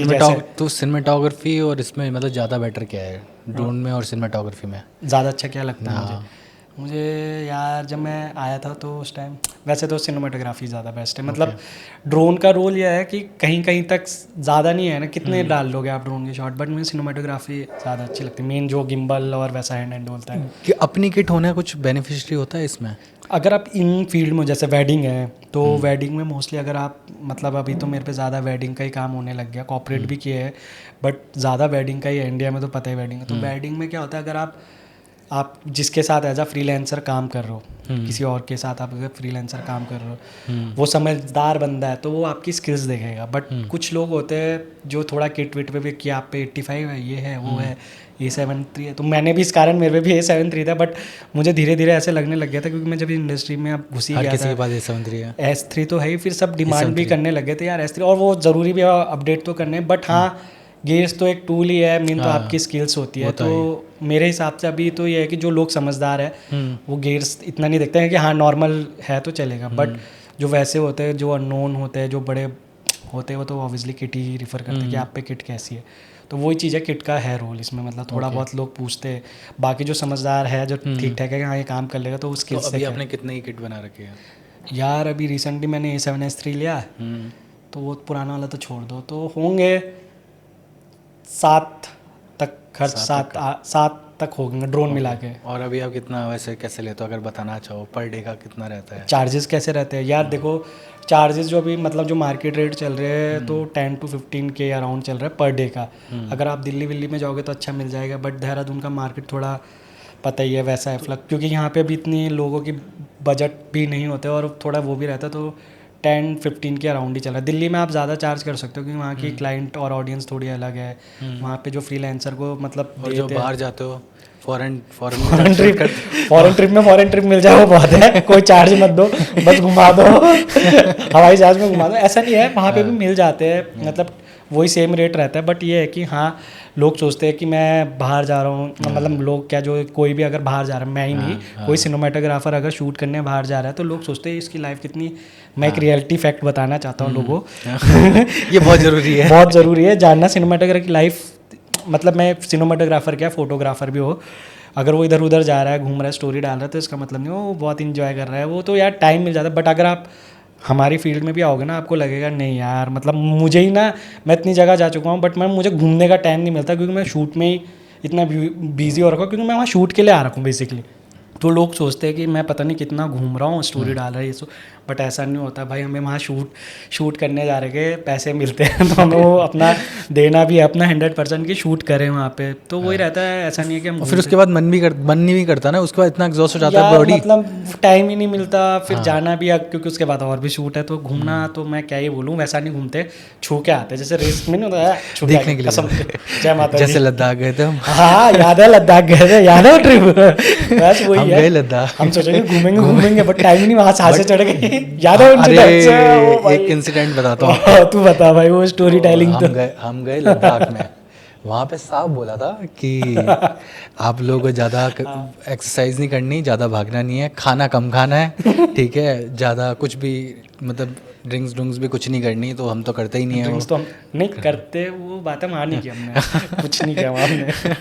तो सिनेमेटोग्राफी और इसमें मतलब ज़्यादा बेटर क्या है ड्रोन में और सिनेमेटोग्राफी में? ज़्यादा अच्छा क्या लगता है मुझे यार, जब मैं आया था तो उस टाइम वैसे तो सिनेमाटोग्राफी ज़्यादा बेस्ट है। मतलब ड्रोन का रोल यह है कि कहीं कहीं तक ज़्यादा नहीं है ना, कितने डाल लोगे आप ड्रोन के शॉट, बट मुझे सिनेमाटोग्राफी ज़्यादा अच्छी लगती है। मेन जो गिम्बल और वैसा हैंड होता है कि अपनी किट होना कुछ बेनिफिशियरी होता है इसमें? अगर आप इन फील्ड में, जैसे वेडिंग है तो वेडिंग में मोस्टली अगर आप, मतलब अभी तो मेरे पे ज़्यादा वेडिंग का ही काम होने लग गया, कॉर्पोरेट भी किए हैं बट ज़्यादा वेडिंग का ही है, इंडिया में तो पता ही वेडिंग है। तो वेडिंग में क्या होता है, अगर आप जिसके साथ एज अ फ्रीलांसर काम कर रहे हो, किसी और के साथ आप अगर फ्रीलांसर काम कर रहे हो, वो समझदार बंदा है तो वो आपकी स्किल्स देखेगा। बट कुछ लोग होते हैं जो थोड़ा किट विट पे भी कि आप पे 85 है, ये है, वो है, A73 है, तो मैंने भी इस कारण मेरे पे भी A73 था। बट मुझे धीरे धीरे ऐसे लगने लग गया था क्योंकि मैं जब इंडस्ट्री में अब घुसी गया किसी था, के पास A73 है, S3 तो है ही, फिर सब डिमांड भी करने लगे थे यार S3, और वो ज़रूरी भी है अपडेट तो करने। बट हाँ, गेयर्स तो एक टूल ही है, मेन तो आपकी स्किल्स होती है। तो मेरे हिसाब से अभी तो ये है कि जो लोग समझदार है वो गेयर्स इतना नहीं देखते हैं कि हाँ नॉर्मल है तो चलेगा। बट जो वैसे होते हैं, जो अननोन होते हैं, जो बड़े होते हैं, वो तो ऑब्वियसली किट ही रिफ़र करते हैं कि आप पे किट कैसी है। तो वही चीज़ है, किट का है रोल इसमें। मतलब थोड़ा बहुत लोग पूछते हैं, बाकी जो समझदार है, जो ठीक ठाक है कि हाँ ये काम कर लेगा, तो उसके तो अभी आपने कितने की किट बना रखी है? यार अभी रिसेंटली मैंने A7S3 लिया, तो वो पुराना वाला तो छोड़ दो, तो होंगे 7 तक खर्च, 7 तक हो गए ड्रोन मिला के। और अभी आप कितना वैसे कैसे लेते हो, अगर बताना चाहो पर डे का कितना रहता है? चार्जेस कैसे रहते हैं यार? देखो चार्जेस जो अभी मतलब जो मार्केट रेट चल रहे हैं तो 10 to 15 के अराउंड चल रहा है पर डे का। अगर आप दिल्ली विल्ली में जाओगे तो अच्छा मिल जाएगा, बट देहरादून का मार्केट थोड़ा पता ही है वैसा है फ्लक, क्योंकि यहाँ पे अभी इतनी लोगों की बजट भी नहीं होते और थोड़ा वो भी रहता है, तो 10-15 के अराउंड ही चल रहा है। दिल्ली में आप ज़्यादा चार्ज कर सकते हो क्योंकि वहाँ की क्लाइंट और ऑडियंस थोड़ी अलग है। वहाँ पे जो फ्रीलांसर को मतलब और जो बाहर जाते हो फॉरेन ट्रिप मिल जाए वो बहुत है, कोई चार्ज मत दो, बस घुमा दो हवाई जहाज में घुमा दो, ऐसा नहीं है, वहाँ पे भी मिल जाते हैं, मतलब वही सेम रेट रहता है। बट ये है कि हाँ लोग सोचते हैं कि मैं बाहर जा रहा हूँ, मतलब लोग क्या, जो कोई भी अगर बाहर जा रहा है, मैं ही नहीं, कोई सिनेमाटोग्राफर अगर शूट करने बाहर जा रहा है तो लोग सोचते हैं इसकी लाइफ कितनी। मैं एक रियलिटी फैक्ट बताना चाहता हूँ लोगों ये बहुत ज़रूरी है, बहुत ज़रूरी है जानना सिनेमाटोग्राफर की लाइफ। मतलब मैं सिनेमाटोग्राफर क्या, फोटोग्राफर भी हो, अगर वो इधर उधर जा रहा है, घूम रहा है, स्टोरी डाल रहा है, तो इसका मतलब नहीं वो बहुत इंजॉय कर रहा है, वो तो यार टाइम मिल जाता है। बट अगर आप हमारी फील्ड में भी आओगे ना, आपको लगेगा नहीं यार, मतलब मुझे ही ना, मैं इतनी जगह जा चुका हूँ बट मुझे घूमने का टाइम नहीं मिलता क्योंकि मैं शूट में ही इतना बिजी हो रखा हूँ, क्योंकि मैं वहाँ शूट के लिए आ रखा हूँ बेसिकली। तो लोग सोचते हैं कि मैं पता नहीं कितना घूम रहा हूँ, स्टोरी डाल रहा है ये सो, बट ऐसा नहीं होता भाई। हमें वहाँ शूट करने जा रहे हैं, पैसे मिलते हैं तो हमें वो अपना देना भी है, अपना 100% की शूट करें वहाँ पे, तो वही रहता है। ऐसा नहीं है कि हम फिर उसके बाद मन नहीं भी करता ना, उसके बाद इतना एग्जॉस्ट हो जाता है बॉडी, मतलब टाइम ही नहीं मिलता फिर जाना भी, क्योंकि उसके बाद और भी शूट है, तो घूमना तो मैं क्या ही बोलूँ, वैसा नहीं घूमते, छू के आते, जैसे रेस में नहीं होता देखने के लिए, जय माता, जैसे लद्दाख गए थे हम। हाँ याद है लद्दाख गए थे, याद है ट्रिप, बस वही है, लद्दाख हम सोचेंगे घूमेंगे बट टाइम ही नहीं, वहाँ से चढ़ गए। याद है एक इंसिडेंट बताता हूँ, तू बता भाई वो स्टोरी टेलिंग। हम गए लद्दाख में, वहाँ पे साफ बोला था कि आप लोगों को ज़्यादा एक्सरसाइज नहीं करनी, ज़्यादा भागना नहीं है, खाना कम खाना है, ठीक है, ज़्यादा कुछ भी मतलब ड्रिंक्स भी कुछ नहीं करनी, तो हम तो करते ही नहीं है, ड्रिंक्स तो हम नहीं करते, वो बात हम नहीं की हमने कुछ नहीं किया हमने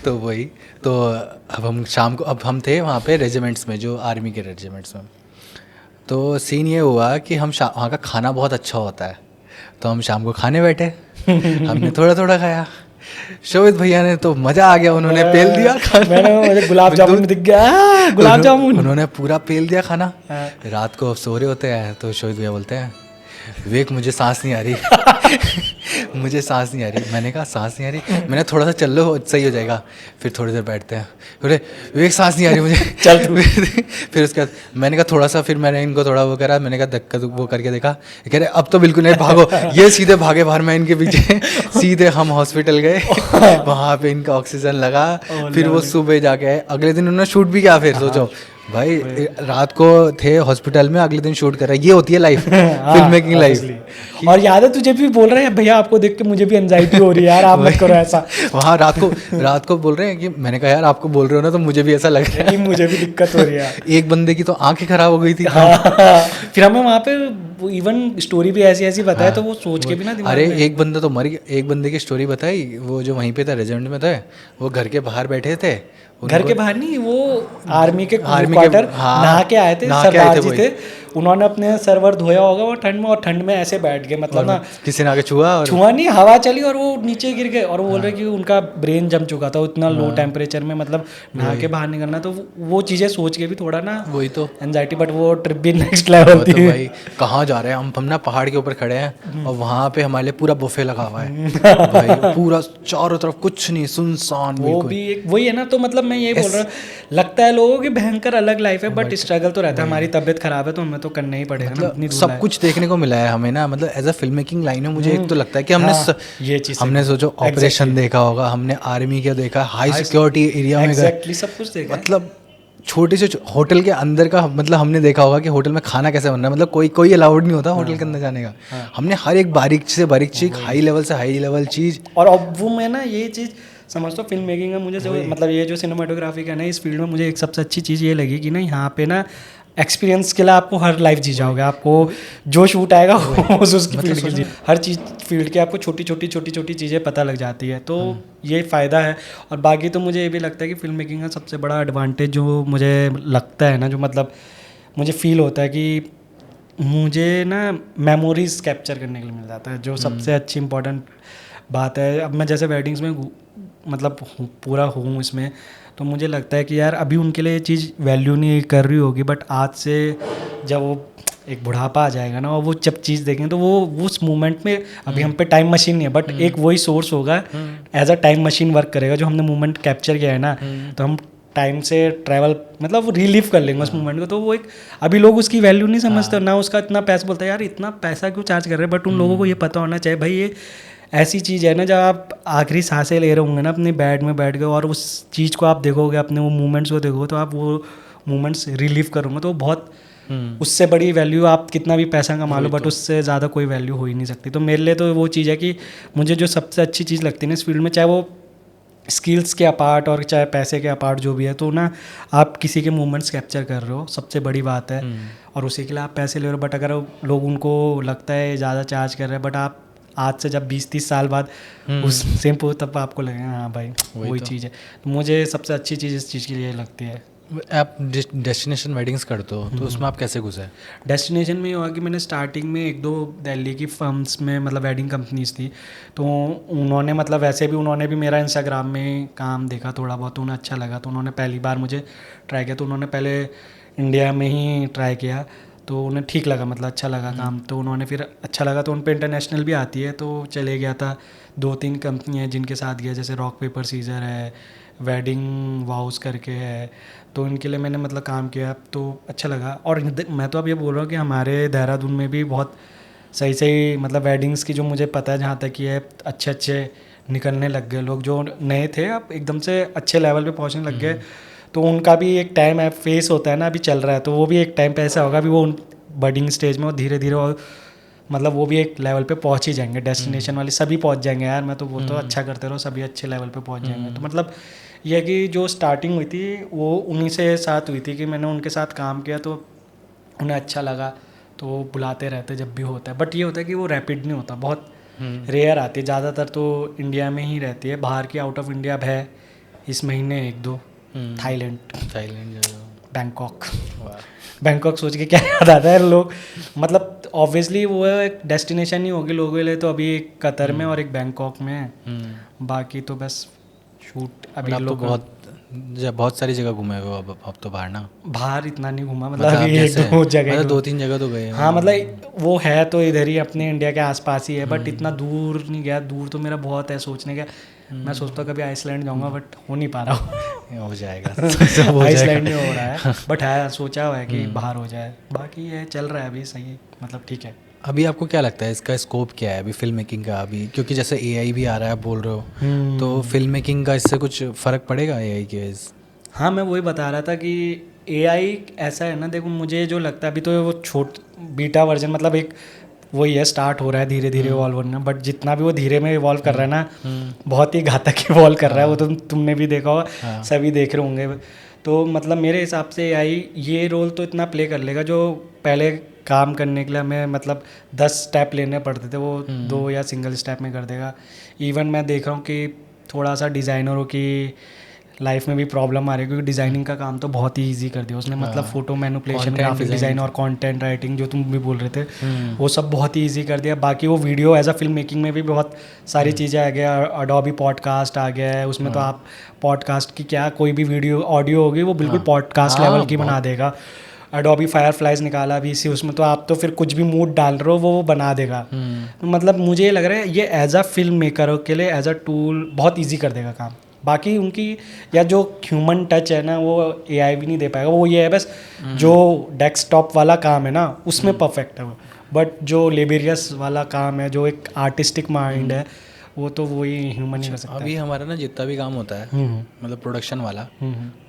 तो वही, तो अब हम शाम को, अब हम थे वहाँ पे रेजिमेंट्स में, जो आर्मी के रेजिमेंट्स में, तो सीन ये हुआ कि हम वहाँ का खाना बहुत अच्छा होता है, तो हम शाम को खाने बैठे हमने थोड़ा थोड़ा खाया, शोभित भैया ने तो मज़ा आ गया, उन्होंने पेल दिया खाना। मुझे गुलाब जामुन दिख गया, गुलाब जामुन उन्होंने पूरा पेल दिया खाना। हाँ। रात को अब सो रहे होते हैं तो शोभित भैया बोलते हैं, विवेक मुझे सांस नहीं आ रही मुझे सांस नहीं आ रही। मैंने कहा सांस नहीं आ रही, मैंने थोड़ा सा चल लो सही हो जाएगा। फिर थोड़ी देर बैठते हैं, बोले विवेक सांस नहीं आ रही मुझे चल फिर उसके बाद मैंने कहा थोड़ा सा, फिर मैंने इनको थोड़ा वो करा, मैंने कहा धक्का वो करके देखा, कह रहे अब तो बिल्कुल नहीं, भागो। ये सीधे भागे बाहर, मैं इनके पीछे सीधे हम हॉस्पिटल गए वहाँ पे इनका ऑक्सीजन लगा। फिर वो सुबह जाके आए, अगले दिन उन्होंने शूट भी किया। फिर सोचो भाई, रात को थे हॉस्पिटल में, अगले दिन शूट कर रहा है। ये होती है लाइफ, फिल्म मेकिंग लाइफ। और याद है तुझे भी बोल रहे हैं भैया आपको देख के मुझे भी एंजाइटी हो रही है यार, आप मत करो ऐसा। वहाँ रात को बोल रहे हैं कि मैंने कहा यार आपको बोल रहे हो ना तो मुझे भी ऐसा लग रहा है कि मुझे भी दिक्कत हो रही है। एक बंदे की तो आंखें खराब हो गई थी। फिर हमें वहाँ पे इवन स्टोरी भी ऐसी ऐसी बताए तो वो सोच के भी ना दिमाग अरे में। एक बंदा तो मर गया, एक बंदे की स्टोरी बताई, वो जो वहीं पे था रेजिडेंट में था, वो घर के बाहर बैठे थे। घर के बाहर नहीं, वो आर्मी के आर्मी क्वार्टर के- हाँ, नहा के आए थे, नहा के आए सरदार थे जी वही। थे, उन्होंने अपने सरवर धोया होगा वो ठंड में, और ठंड में ऐसे बैठ गए, मतलब ना किसी ने आके छुआ और छुआ नहीं, हवा चली और वो नीचे गिर गए। और वो बोल रहे कि उनका ब्रेन जम चुका था उतना लो टेम्परेचर में, मतलब नहा के बाहर निकलना। तो वो चीज़ें सोच के भी थोड़ा ना वही तो एंजाइटी, बट वो ट्रिप भी नेक्स्ट लेवल तो थी। भाई कहाँ जा रहे हैं हम ना पहाड़ के ऊपर खड़े हैं और वहाँ पे हमारे लिए पूरा बुफे लगा हुआ है भाई, पूरा चारों तरफ कुछ नहीं, सुनसान वो बिल्कुल। भी एक वही है ना। तो मतलब मैं यही बोल रहा हूँ, लगता है लोगों की भयंकर अलग लाइफ है, बट स्ट्रगल तो रहता है। हमारी तबीयत खराब है तो हमें तो करना ही पड़ेगा ना, इतनी दूर सब आए। कुछ देखने को मिला है हमें ना, मतलब as a film making line में मुझे एक तो लगता है कि हमने हाँ, ये चीज़ हमने सोचो ऑपरेशन देखा होगा, हमने आर्मी का देखा, हाई सिक्योरिटी एरिया में गए, एग्जैक्टली सब कुछ देखा है। मतलब छोटे से होटल के अंदर का, मतलब हमने देखा होगा कि होटल में खाना कैसे बन रहा है, मतलब कोई अलाउड नहीं होता होटल के अंदर जाने का। हमने हर एक बारीक से बारीक चीज, हाई लेवल से हाई लेवल चीज। और अब वो मैं ना ये चीज़ समझता हूँ फिल्म मेकिंग में, मुझे मतलब ये जो सिनेमाटोग्राफी का ना इस फील्ड में मुझे एक सबसे अच्छी चीज़ ये लगी कि ना यहाँ पे ना एक्सपीरियंस के लिए आपको हर लाइफ जी जाओगे, आपको जो शूट आएगा उसकी फील्ड की हर चीज़ फील्ड की आपको छोटी छोटी चीज़ें पता लग जाती है। तो ये फ़ायदा है। और बाकी तो मुझे ये भी लगता है कि फिल्म मेकिंग का सबसे बड़ा एडवांटेज जो मुझे लगता है ना, जो मतलब मुझे फील होता है कि मुझे ना मेमोरीज कैप्चर करने के लिए मिल जाता है, जो सबसे अच्छी इंपॉर्टेंट बात है। अब मैं जैसे वेडिंग्स में मतलब पूरा हूँ इसमें, तो मुझे लगता है कि यार अभी उनके लिए ये चीज़ वैल्यू नहीं कर रही होगी, बट आज से जब वो एक बुढ़ापा आ जाएगा ना और वो जब चीज़ देखेंगे तो वो उस मोमेंट में, अभी हम पे टाइम मशीन नहीं है बट एक वही सोर्स होगा, as a time machine work करेगा। जो हमने मोमेंट कैप्चर किया है ना, तो हम टाइम से ट्रैवल मतलब वो रिलीव कर लेंगे उस मोमेंट को। तो वो एक, अभी लोग उसकी वैल्यू नहीं समझते, ना उसका इतना पैसा, बोलता है यार इतना पैसा क्यों चार्ज कर रहे हैं। बट उन लोगों को ये पता होना चाहिए भाई, ये ऐसी चीज़ है ना, जब आप आखिरी सांसें ले रहे होंगे ना अपने बेड में बैठ के, और उस चीज़ को आप देखोगे, अपने वो मोमेंट्स को देखोगे, तो आप वो मोमेंट्स रिलीव करोगे, तो बहुत उससे बड़ी वैल्यू, आप कितना भी पैसा कमा लो बट उससे ज़्यादा कोई वैल्यू हो ही नहीं सकती। तो मेरे लिए तो वो चीज़ है कि मुझे जो सबसे अच्छी चीज़ लगती है ना इस फील्ड में, चाहे वो स्किल्स के अपार्ट और चाहे पैसे के अपार्ट जो भी है, तो ना आप किसी के मूवमेंट्स कैप्चर कर रहे हो, सबसे बड़ी बात है। और उसी के लिए आप पैसे ले रहे हो। बट अगर लोग, उनको लगता है ज़्यादा चार्ज कर रहे हैं, बट आप आज से जब 20-30 साल बाद उस सेम को, तब आपको लगेगा हाँ भाई वही चीज़ है। तो मुझे सबसे अच्छी चीज़ इस चीज़ के लिए लगती है। आप डेस्टिनेशन वेडिंग्स करते हो तो उसमें आप कैसे घुसे? डेस्टिनेशन में हुआ कि मैंने स्टार्टिंग में 1-2 दिल्ली की फर्म्स में, मतलब वेडिंग कंपनीज थी, तो उन्होंने मतलब वैसे भी उन्होंने भी मेरा इंस्टाग्राम में काम देखा थोड़ा बहुत, उन्हें अच्छा लगा, तो उन्होंने पहली बार मुझे ट्राई किया। तो उन्होंने पहले इंडिया में ही ट्राई किया, तो उन्हें ठीक लगा, मतलब अच्छा लगा काम। तो उन्होंने फिर अच्छा लगा तो उन पर इंटरनेशनल भी आती है, तो चले गया था। 2-3 कंपनी हैं जिनके साथ गया, जैसे रॉक पेपर सीजर है, वेडिंग वाउस करके है, तो इनके लिए मैंने मतलब काम किया, तो अच्छा लगा। और मैं तो अब ये बोल रहा हूँ कि हमारे देहरादून में भी बहुत सही सही मतलब वेडिंग्स की, जो मुझे पता है जहाँ तक कि है, अच्छे अच्छे निकलने लग गए लोग। जो नए थे अब एकदम से अच्छे लेवल पे पहुँचने लग गए। तो उनका भी एक टाइम है, फेस होता है ना, अभी चल रहा है, तो वो भी एक टाइम पे ऐसा होगा, अभी वो बडिंग स्टेज में, वो धीरे धीरे और मतलब वो भी एक लेवल पे पहुंच ही जाएंगे। डेस्टिनेशन वाले सभी पहुंच जाएंगे यार, मैं तो वो तो अच्छा करते रहो, सभी अच्छे लेवल पे पहुंच जाएंगे। तो मतलब ये है कि जो स्टार्टिंग हुई थी वो उन्हीं से साथ हुई थी, कि मैंने उनके साथ काम किया तो उन्हें अच्छा लगा, तो वो बुलाते रहते जब भी होता है। बट ये होता है कि वो रैपिड नहीं होता, बहुत रेयर आती है, ज़्यादातर तो इंडिया में ही रहती है। बाहर की आउट ऑफ इंडिया अब है इस महीने 1-2, थाईलैंड, बैंकॉक। बैंकॉक सोच के क्या याद आता है लोग, मतलब ऑब्वियसली वो एक डेस्टिनेशन ही होगी लोगों के लिए, तो अभी एक कतर में और एक बैंकॉक में है। बाकी तो बस शूट अभी आप तो लोग बहुत सारी जगह घूमे हुए हो अब तो बाहर ना। बाहर इतना नहीं घूमा, मतलब मतलब आप अभी एक जैसे दो जगह मतलब 2-3 जगह तो गए हो। हाँ मतलब वो है तो इधर ही अपने इंडिया के आसपास ही है, बट इतना दूर नहीं गया। दूर तो मेरा बहुत है सोचने का। मैं सोचता हूँ कभी आइसलैंड जाऊँगा, बट हो नहीं पा रहा हूँ। हो जाएगा सब हो आइसलैंड जाएगा। में हो रहा है, बट है सोचा हुआ है कि बाहर हो जाए। बाकी ये चल रहा है अभी सही, मतलब ठीक है। अभी आपको क्या लगता है इसका स्कोप क्या है अभी फिल्म मेकिंग का अभी, क्योंकि जैसे एआई भी आ रहा है आप बोल रहे हो, तो फिल्म मेकिंग का इससे कुछ फ़र्क पड़ेगा एआई के वजह से? हाँ मैं वही बता रहा था कि एआई ऐसा है ना, देखो मुझे जो लगता है अभी तो वो छोट बीटा वर्जन, मतलब एक वही है, स्टार्ट हो रहा है धीरे धीरे इवॉल्व होना, बट जितना भी वो धीरे में इवॉल्व कर रहा है ना, बहुत ही घातक इवॉल्व कर रहा है वो। तो तुमने भी देखा होगा, सभी देख रहे होंगे। तो मतलब मेरे हिसाब से एआई ये रोल तो इतना प्ले कर लेगा, जो पहले काम करने के लिए हमें मतलब 10 स्टेप लेने पड़ते थे, वो 2 या सिंगल स्टेप में कर देगा। इवन मैं देख रहा हूँ कि थोड़ा सा डिज़ाइनरों की लाइफ में भी प्रॉब्लम आ रही है, क्योंकि डिज़ाइनिंग का काम तो बहुत ही ईजी कर दिया उसने। मतलब फोटो मैनिपुलेशन, ग्राफिक डिज़ाइन और कंटेंट राइटिंग जो तुम भी बोल रहे थे, वो सब बहुत ही ईजी कर दिया। बाकी वो video as a film making में भी बहुत सारी चीज़ें आ गया। अडोबी पॉडकास्ट आ गया है, उसमें तो आप पॉडकास्ट की क्या, कोई भी वीडियो ऑडियो होगी वो बिल्कुल पॉडकास्ट लेवल की बना देगा। अडोबी फायरफ्लाइज निकाला अभी इसी उसमें, तो आप तो फिर कुछ भी मूड डाल रहे हो वो बना देगा। तो मतलब मुझे ये लग रहा है ये एज अ फिल्म मेकरों के लिए एज अ टूल बहुत ईजी कर देगा काम। बाकी उनकी या जो ह्यूमन टच है ना, वो एआई भी नहीं दे पाएगा। वो ये है बस जो डेस्कटॉप वाला काम है ना उसमें परफेक्ट है वो, बट जो लेबोरियस वाला काम है, जो एक आर्टिस्टिक माइंड है, वो तो वही ह्यूमन ही कर सकता है। अभी हमारा ना जितना भी काम होता है मतलब प्रोडक्शन वाला,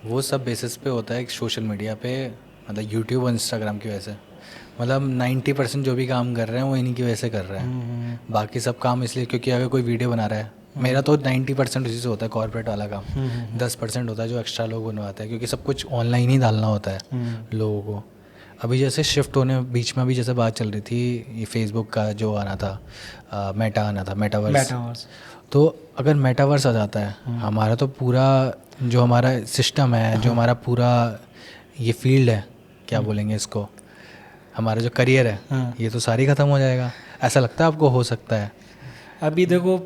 वो सब बेसिस पे होता है सोशल मीडिया पे, मतलब यूट्यूब और इंस्टाग्राम की वजह से। मतलब 90% जो भी काम कर रहे हैं वो इन्हीं की वजह से कर रहे हैं। बाकी सब काम इसलिए क्योंकि अगर कोई वीडियो बना रहा है, मेरा तो 90% उसी से होता है, कॉर्पोरेट वाला काम। 10% होता है जो एक्स्ट्रा लोग बनवाते हैं, क्योंकि सब कुछ ऑनलाइन ही डालना होता है लोगों को। अभी जैसे शिफ्ट होने बीच में अभी जैसे बात चल रही थी, ये फेसबुक का जो आना था, मेटा आना था, मेटावर्स। तो अगर मेटावर्स आ जाता है, हमारा तो पूरा जो हमारा सिस्टम है, जो हमारा पूरा ये फील्ड है, क्या बोलेंगे इसको, हमारा जो करियर है, ये तो सारी ख़त्म हो जाएगा। ऐसा लगता है आपको हो सकता है? अभी देखो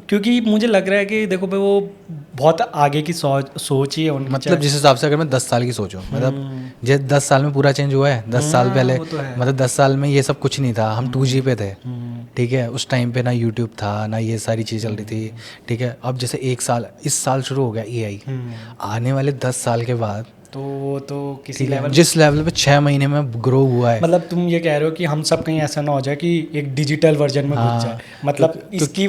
क्योंकि मुझे लग रहा है कि देखो भाई वो बहुत आगे की सोच ही है उनकी। मतलब जिस हिसाब से अगर मैं 10 साल की सोचूं, मतलब ये 10 साल में पूरा चेंज हुआ है। 10 साल पहले मतलब 10 साल में ये सब कुछ नहीं था, हम 2G पे थे, ठीक है। उस टाइम पे ना यूट्यूब था, ना ये सारी चीज़ चल रही थी, ठीक है। अब जैसे 1 साल, इस साल शुरू हो गया एआई, आने वाले 10 साल के बाद तो किसी लेवल, जिस लेवल पे 6 महीने में ग्रो हुआ है, मतलब तुम ये कह रहे हो कि हम सब कहीं ऐसा ना हो जाए कि एक डिजिटल वर्जन में घुस जाए, मतलब इसकी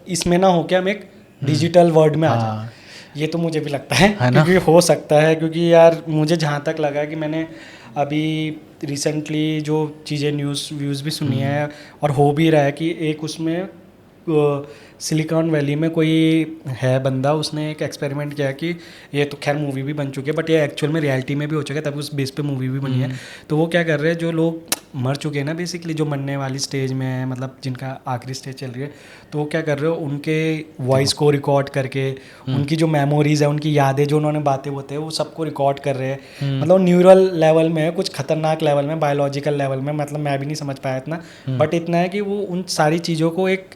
इसमें ना हो कि हम एक डिजिटल वर्ल्ड में आ जाए। ये तो मुझे भी लगता है क्योंकि हो सकता है, क्योंकि यार मुझे जहाँ तक लगा कि मैंने अभी रिसेंटली जो चीज़ें व्यूज़ भी सुनी है और हो भी रहा है कि एक उसमें सिलिकॉन वैली में कोई है बंदा, उसने एक एक्सपेरिमेंट किया कि ये तो खैर मूवी भी बन चुकी है, बट ये एक्चुअल में रियलिटी में भी हो चुका है, तभी उस बेस पे मूवी भी बनी है। तो वो क्या कर रहे हैं, जो लोग मर चुके हैं ना बेसिकली, जो मरने वाली स्टेज में है, मतलब जिनका आखिरी स्टेज चल रही है, तो वो क्या कर रहे हो, उनके वॉइस को रिकॉर्ड करके उनकी जो मेमोरीज है, उनकी यादें, जो उन्होंने बातें होते हैं, वो सबको रिकॉर्ड कर रहे हैं। मतलब न्यूरल लेवल में है, कुछ खतरनाक लेवल में, बायोलॉजिकल लेवल में, मतलब मैं भी नहीं समझ पाया इतना, बट इतना है कि वो उन सारी चीज़ों को एक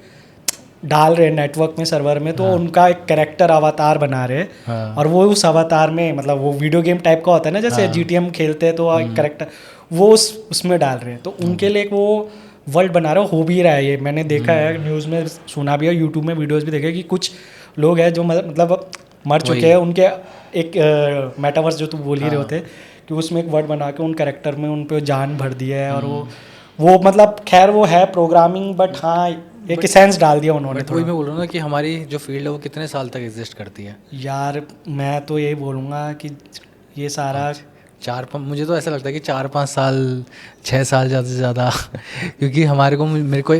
डाल रहे हैं नेटवर्क में, सर्वर में, तो उनका एक कैरेक्टर अवतार बना रहे हैं। और वो उस अवतार में, मतलब वो वीडियो गेम टाइप का होता है ना, जैसे जीटीएम खेलते हैं तो एक कैरेक्टर वो उसमें डाल रहे हैं, तो उनके लिए एक वो वर्ल्ड बना रहे हो भी रहा है। ये मैंने देखा है, न्यूज़ में सुना भी है, यूट्यूब में वीडियोज़ भी देखे कि कुछ लोग हैं जो मतलब मर चुके हैं, उनके एक मेटावर्स जो तुम बोल ही रहे होते कि उसमें एक वर्ड बना के उन कैरेक्टर में उन पर जान भर दी है। और वो मतलब खैर वो है प्रोग्रामिंग, बट हाँ एक सेंस डाल दिया उन्होंने। वही मैं बोल रहा हूँ ना कि हमारी जो फील्ड है वो कितने साल तक एग्जिस्ट करती है यार। मैं तो यही बोलूँगा कि ये सारा 4-5, मुझे तो ऐसा लगता है कि 4-5 साल, 6 साल ज़्यादा से ज़्यादा क्योंकि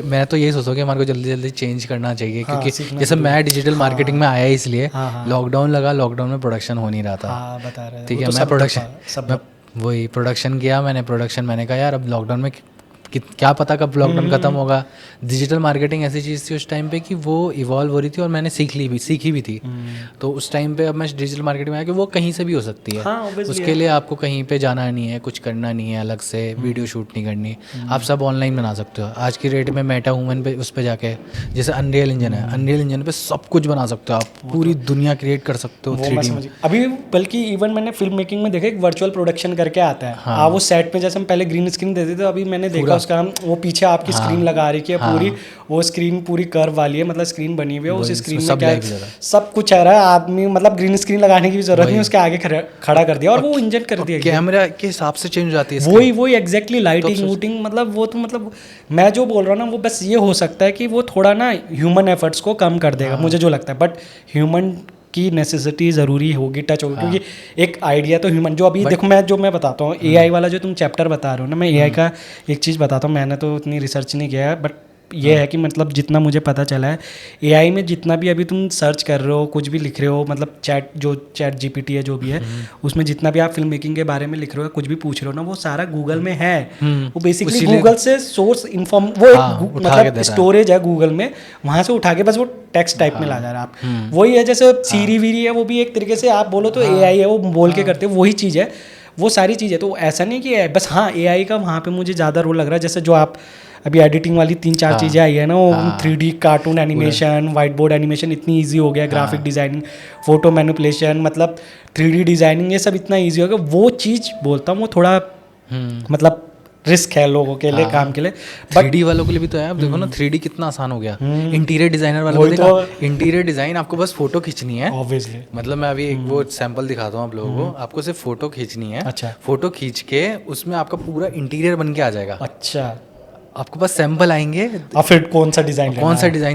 मैं तो यही सोचता हूँ कि हमारे को जल्दी जल्दी चेंज करना चाहिए। क्योंकि जैसे मैं डिजिटल मार्केटिंग में आया इसलिए, लॉकडाउन लगा, लॉकडाउन में प्रोडक्शन हो नहीं रहा था, ठीक है। मैं प्रोडक्शन किया, मैंने कहा यार अब लॉकडाउन में क्या पता कब लॉकडाउन खत्म होगा। डिजिटल मार्केटिंग ऐसी चीज़ थी उस टाइम पे कि वो इवॉल्व हो रही थी और मैंने सीखी भी थी। तो उस टाइम पे अब मैं डिजिटल मार्केटिंग में आया कि वो कहीं से भी हो सकती है। हाँ, obviously उसके लिए आपको कहीं पे जाना नहीं है, कुछ करना नहीं है, अलग से वीडियो शूट नहीं करनी, आप सब ऑनलाइन बना सकते हो। आज की डेट में मेटा ह्यूमन पे उस पर जाके, जैसे अनरियल इंजन है, अनरियल इंजन पे सब कुछ बना सकते हो आप, पूरी दुनिया क्रिएट कर सकते हो वो मैं 3D में। समझ गया। अभी बल्कि इवन मैंने फिल्म मेकिंग में देखा एक वर्चुअल प्रोडक्शन करके आता है। हाँ, वो सेट पे जैसे हम पहले ग्रीन स्क्रीन देते थे, अभी मैंने देखा उसका हम वो पीछे आपकी स्क्रीन लगा रही है पूरी, वो स्क्रीन पूरी कर्व वाली है, मतलब स्क्रीन बनी हुई है, उस स्क्रीन में क्या सब कुछ आ रहा है। आदमी मतलब ग्रीन स्क्रीन लगाने की भी जरूरत नहीं, उसके आगे खड़ा कर दिया और वो इंजन कर दिया, कैमरा के हिसाब से चेंज हो जाती है। वही एग्जैक्टली लाइटिंग वूटिंग, मतलब वो तो मतलब मैं जो बोल रहा हूँ ना वो बस ये हो सकता है कि वो थोड़ा ना ह्यूमन एफर्ट्स को कम कर देगा, मुझे जो लगता है। बट ह्यूमन की नेसेसिटी ज़रूरी होगी, टच होगी, क्योंकि एक आइडिया तो ह्यूमन, जो अभी देखो मैं बताता हूँ एआई वाला जो तुम चैप्टर बता रहे हो ना, मैं एआई का एक चीज़ बताता हूँ। मैंने तो उतनी रिसर्च नहीं किया है, बट ये है कि मतलब जितना मुझे पता चला है एआई में जितना भी अभी तुम सर्च कर रहे हो, कुछ भी लिख रहे हो, मतलब चैट जीपीटी है जो भी है, उसमें जितना भी आप फिल्म मेकिंग के बारे में लिख रहे हो, कुछ भी पूछ रहे हो ना, वो सारा गूगल में है। वो बेसिकली गूगल से सोर्स इन्फॉर्म, वो एक मतलब स्टोरेज है गूगल में, वहाँ से उठा के बस वो टेक्स्ट टाइप में ला जा रहा है आप। वही है जैसे सीरी वीरी है, वो भी एक तरीके से आप बोलो तो एआई है, वो बोल के करते हैं, वही चीज़ है, वो सारी चीज़ है। तो ऐसा नहीं कि बस हाँ एआई का वहाँ पे मुझे ज़्यादा रोल लग रहा है। जैसे जो आप अभी एडिटिंग वाली 3-4 चीज़ें आई है ना, वो 3D cartoon animation, white board animation इतनी ईजी हो गया, ग्राफिक डिज़ाइनिंग, फोटो मैनिपुलेशन, मतलब 3D डिज़ाइनिंग, ये सब इतना ईजी हो गया। वो चीज़ बोलता हूँ वो थोड़ा मतलब रिस्क है लोगों के लिए, काम के लिए। 3D वालों के लिए भी तो है। आप देखो ना 3D कितना आसान हो गया। इंटीरियर डिजाइनर वालों को देखा, इंटीरियर डिजाइन आपको बस फोटो खींचनी है, ऑब्वियसली। मतलब मैं अभी एक वो सैंपल दिखाता हूँ आप लोगों को। आपको सिर्फ फोटो खींचनी है। अच्छा। फोटो खींच के उसमें आपका पूरा इंटीरियर बन के आ जाएगा। अच्छा, आपको बस सैंपल आएंगे और फिर कौन सा डिज़ाइन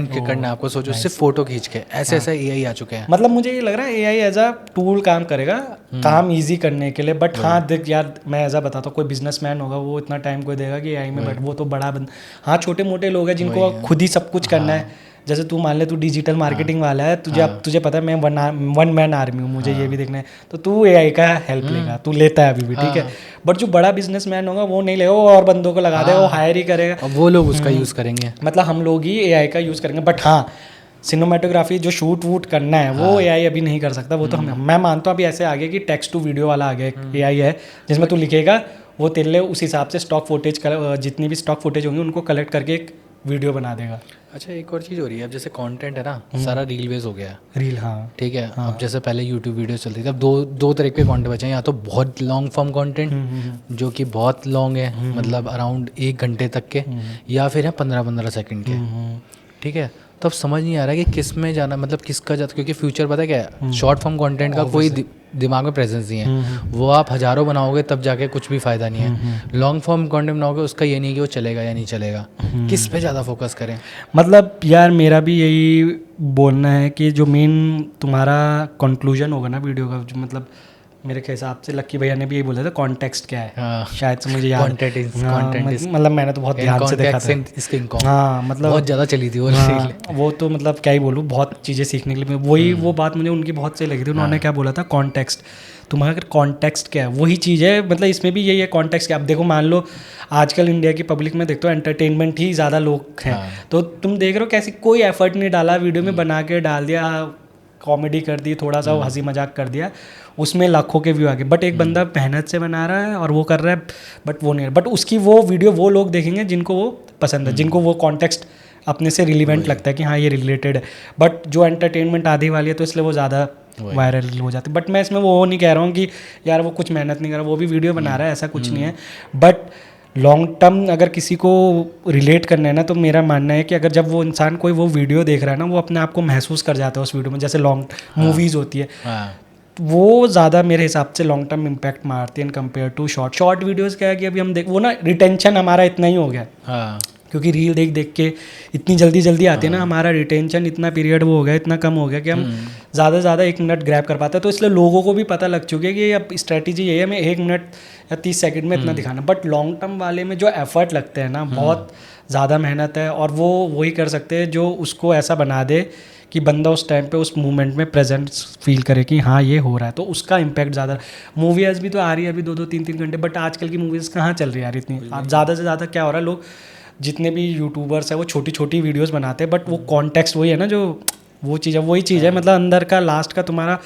करना है आपको, सोचो सिर्फ फोटो खींच के। ऐसे एआई आ चुके हैं। मतलब मुझे ये लग रहा है एआई एज अ टूल काम करेगा, काम इजी करने के लिए। बट हाँ देख यार, मैं ऐसा बताता हूँ, कोई बिजनेसमैन होगा वो इतना टाइम कोई देगा कि एआई में, बट वो तो बड़ा हाँ छोटे मोटे लोग हैं जिनको खुद ही सब कुछ करना है। जैसे तू मान ले तू डिजिटल मार्केटिंग वाला है, तुझे पता है मैं वन मैन आर्मी हूँ, मुझे ये भी देखना है, तो तू एआई का हेल्प लेगा, तू लेता है अभी भी, ठीक है। बट जो बड़ा बिजनेसमैन होगा वो नहीं लेगा, वो और बंदों को लगा देगा, वो हायर ही करेगा, वो लोग उसका यूज़ करेंगे। मतलब हम लोग ही एआई का यूज़ करेंगे। बट हाँ सिनेमेटोग्राफी जो शूट वूट करना है वो एआई अभी नहीं कर सकता, वो तो मैं मानता हूँ अभी ऐसे आ गया कि टेक्स्ट टू वीडियो वाला आ गया एआई है, जिसमें तू लिखेगा वो तेरे लिए उस हिसाब से स्टॉक फुटेज, जितनी भी स्टॉक फुटेज होंगी उनको कलेक्ट करके एक वीडियो बना देगा। अच्छा, एक और चीज़ हो रही है अब, जैसे कंटेंट है ना, सारा रील बेस हो गया है। रील, हाँ ठीक है। अब जैसे पहले यूट्यूब वीडियो चलती थी, अब दो तरह के कंटेंट बचे हैं। या तो बहुत लॉन्ग फॉर्म कंटेंट जो कि बहुत लॉन्ग है, मतलब अराउंड 1 घंटे तक के, या फिर है 15-15 सेकंड के। ठीक है, तो अब समझ नहीं आ रहा है कि किस में जाना, मतलब किसका जाता, क्योंकि फ्यूचर पता है क्या है, शॉर्ट फॉर्म कंटेंट का कोई दिमाग में प्रेजेंस नहीं है। वो आप हज़ारों बनाओगे तब जाके कुछ भी फ़ायदा नहीं है। लॉन्ग फॉर्म कंटेंट बनाओगे उसका ये नहीं है कि वो चलेगा या नहीं चलेगा। किस पे ज़्यादा फोकस करें? मतलब यार मेरा भी यही बोलना है कि जो मेन तुम्हारा कंक्लूजन होगा ना वीडियो का, जो मतलब मेरे के हिसाब से लक्की भैया ने भी यही बोला था, कॉन्टेक्स्ट क्या है। शायद से मुझे याद, मतलब मैंने तो बहुत ध्यान से देखा था। हाँ मतलब बहुत ज़्यादा चली थी वो तो मतलब क्या ही बोलूँ, बहुत चीज़ें सीखने के लिए वही वो बात मुझे उनकी बहुत सही लगी थी। उन्होंने क्या बोला था, कॉन्टेक्स्ट, तुम्हारा अगर कॉन्टेक्स्ट क्या है वही चीज़ है। मतलब इसमें भी यही है कॉन्टेक्स्ट क्या। अब देखो मान लो आजकल इंडिया की पब्लिक में देखते हो एंटरटेनमेंट ही ज़्यादा लोग हैं, तो तुम देख रहे हो कैसे कोई एफर्ट नहीं डाला, वीडियो में बना के डाल दिया, कॉमेडी कर दी, थोड़ा सा हंसी मजाक कर दिया, उसमें लाखों के व्यू आ गए। बट एक बंदा मेहनत से बना रहा है और वो कर रहा है, बट वो नहीं, बट उसकी वो वीडियो वो लोग देखेंगे जिनको वो पसंद है, जिनको वो कॉन्टेक्स्ट अपने से रिलीवेंट लगता है कि हाँ ये रिलेटेड है। बट जो एंटरटेनमेंट आधी वाली है तो इसलिए वो ज़्यादा वायरल हो जाती है। बट मैं इसमें वो नहीं कह रहा हूँ कि यार वो कुछ मेहनत नहीं कर रहा, वो भी वीडियो बना रहा है, ऐसा कुछ नहीं है। बट लॉन्ग टर्म अगर किसी को रिलेट करना है ना, तो मेरा मानना है कि अगर जब वो इंसान कोई वो वीडियो देख रहा है ना, वो अपने आप को महसूस कर जाता है उस वीडियो में। जैसे लॉन्ग मूवीज़ होती है, वो ज़्यादा मेरे हिसाब से लॉन्ग टर्म इम्पैक्ट मारती है in compare to short videos. क्या है कि अभी हम देख वो ना रिटेंशन हमारा इतना ही हो गया, क्योंकि रील देख के इतनी जल्दी आती है ना, हमारा रिटेंशन इतना पीरियड वो हो गया, इतना कम हो गया कि हम ज़्यादा से ज़्यादा 1 मिनट ग्रैब कर पाते हैं। तो इसलिए लोगों को भी पता लग चुकी है कि अब स्ट्रैटेजी यही है, हमें 1 मिनट या 30 सेकंड में इतना दिखाना। बट लॉन्ग टर्म वाले में जो एफर्ट लगते हैं ना, बहुत ज़्यादा मेहनत है, और वो वही कर सकते हैं जो उसको ऐसा बना दे कि बंदा उस टाइम पे उस मूवमेंट में प्रेजेंट फील करे कि हाँ ये हो रहा है, तो उसका इम्पैक्ट ज़्यादा। मूवीज़ भी तो आ रही है अभी 2-2 3-3 घंटे, बट आजकल की मूवीज़ कहाँ चल रही है यार इतनी। आप ज़्यादा से ज़्यादा क्या हो रहा है, लोग जितने भी यूट्यूबर्स हैं वो छोटी छोटी वीडियोस बनाते हैं, बट वो कॉन्टेक्स्ट वही है ना, जो वो चीज़ है वही चीज़ है, मतलब अंदर का लास्ट का तुम्हारा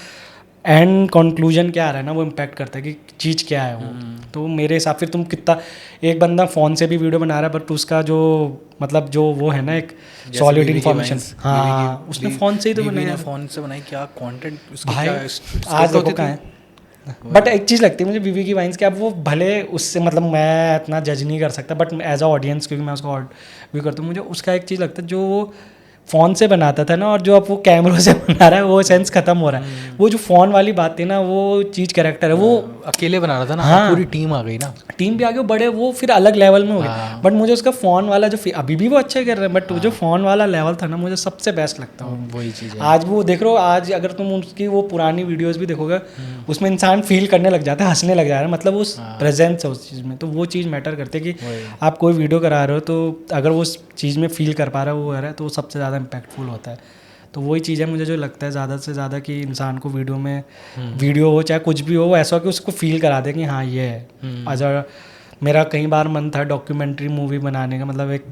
एंड कंक्लूजन क्या आ रहा है ना, वो इम्पैक्ट करता है कि चीज़ क्या है वो। तो मेरे हिसाब फिर तुम कितना, एक बंदा फ़ोन से भी वीडियो बना रहा है बट उसका जो मतलब जो वो है ना एक सॉलिड इन्फॉर्मेशन, हाँ उसने फ़ोन से ही तो बनाया, फ़ोन से बनाई, क्या कंटेंट उसका भाई क्या आज देखो कहाँ है। बट एक चीज़ लगती है मुझे बीवी की वाइन्स की, अब वो भले उससे मतलब मैं इतना जज नहीं कर सकता, बट एज अ ऑडियंस क्योंकि मैं उसको व्यू करता हूँ, मुझे उसका एक चीज़ लगता है जो वो फ़ोन से बनाता था ना, और जो अब वो कैमरों से बना रहा है वो सेंस खत्म हो रहा है। वो जो फ़ोन वाली बात थी ना, वो चीज़ कैरेक्टर है वो अकेले बना रहा था ना, हाँ, पूरी टीम आ गई ना, टीम भी आगे बड़े वो फिर अलग लेवल में हो गए। बट मुझे उसका फ़ोन वाला जो अभी भी वो अच्छे कर रहे हैं, बट जो फ़ोन वाला लेवल था ना मुझे सबसे बेस्ट लगता है। वही चीज़ है। आज वो देख रहे हो, आज अगर तुम उसकी वो पुरानी वीडियोस भी देखोगे उसमें इंसान फील करने लग जाता है, हंसने लग जा रहा है, मतलब उस प्रेजेंस है उस चीज़ में, तो वो चीज़ मैटर करती है कि आप कोई वीडियो करा रहे हो तो अगर वो उस चीज़ में फील कर पा रहा है, वो कर रहा है, तो वो सबसे ज़्यादा इम्पैक्टफुल होता है। तो वही चीज़ है मुझे जो लगता है ज़्यादा से ज़्यादा कि इंसान को वीडियो में, वीडियो हो चाहे कुछ भी हो, वो ऐसा हो कि उसको फील करा दे कि हाँ ये है। अगर मेरा कई बार मन था डॉक्यूमेंट्री मूवी बनाने का, मतलब एक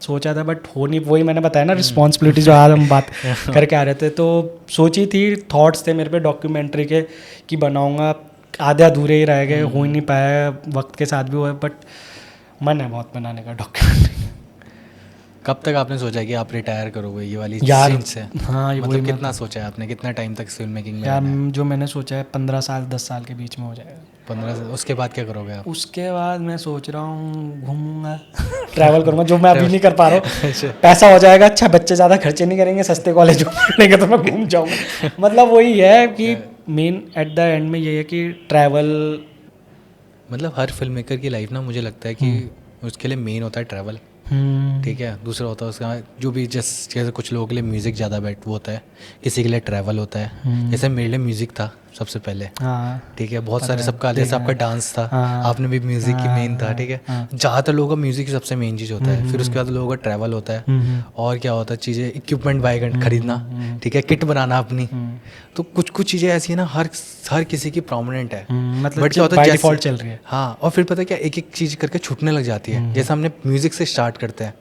सोचा था बट हो नहीं, वही मैंने बताया ना रिस्पॉन्सिबिलिटी जो आज हम बात करके आ रहे थे, तो सोची थी, थॉट्स थे मेरे पे डॉक्यूमेंट्री के कि बनाऊंगा, आधे अधूरे ही रह गए, हो ही नहीं पाया, वक्त के साथ भी हुआ, बट मन है बहुत बनाने का डॉक्यूमेंट्री। कब तक आपने सोचा कि आप रिटायर करोगे ये वाली यार चीज़ से? हाँ, ये मतलब कितना सोचा है आपने, कितना टाइम तक फिल्म मेकिंग में यार रहना है? जो मैंने सोचा है 15 साल 10 साल के बीच में हो जाएगा। 15 से उसके बाद क्या करोगे आप? उसके बाद मैं सोच रहा हूँ घूमूंगा, ट्रैवल करूँगा, जो मैं अभी नहीं कर पा रहा हूँ। पैसा हो जाएगा अच्छा, बच्चे ज़्यादा खर्चे नहीं करेंगे, सस्ते कॉलेज में पढ़ेंगे तो मैं घूम जाऊँगा। मतलब वही है कि मेन एट द एंड में ये है कि ट्रैवल, मतलब हर फिल्म मेकर की लाइफ ना मुझे लगता है कि उसके लिए मेन होता है ट्रैवल, ठीक है। दूसरा होता है उसका जो भी जैसे कुछ लोगों के लिए म्यूज़िक ज़्यादा वो होता है, किसी के लिए ट्रैवल होता है। जैसे मेरे लिए म्यूज़िक था सबसे पहले, ठीक है। बहुत सारे सबका, जैसे आपका डांस था, आपने भी म्यूज़िक ही मेन था, ठीक है। ज़्यादातर लोगों का म्यूज़िक सबसे मेन चीज़ होता है, फिर उसके बाद लोगों का ट्रैवल होता है, और क्या होता है चीज़ें, इक्विपमेंट बाय खरीदना, ठीक है, किट बनाना अपनी। तो कुछ कुछ चीज़ें ऐसी है ना, हर किसी की प्रोमिनेंट है, मतलब बट क्या होता है डिफॉल्ट चल रही है। हाँ, और फिर पता है क्या, एक एक चीज़ करके छूटने लग जाती है। जैसे हमने म्यूज़िक से स्टार्ट करते हैं,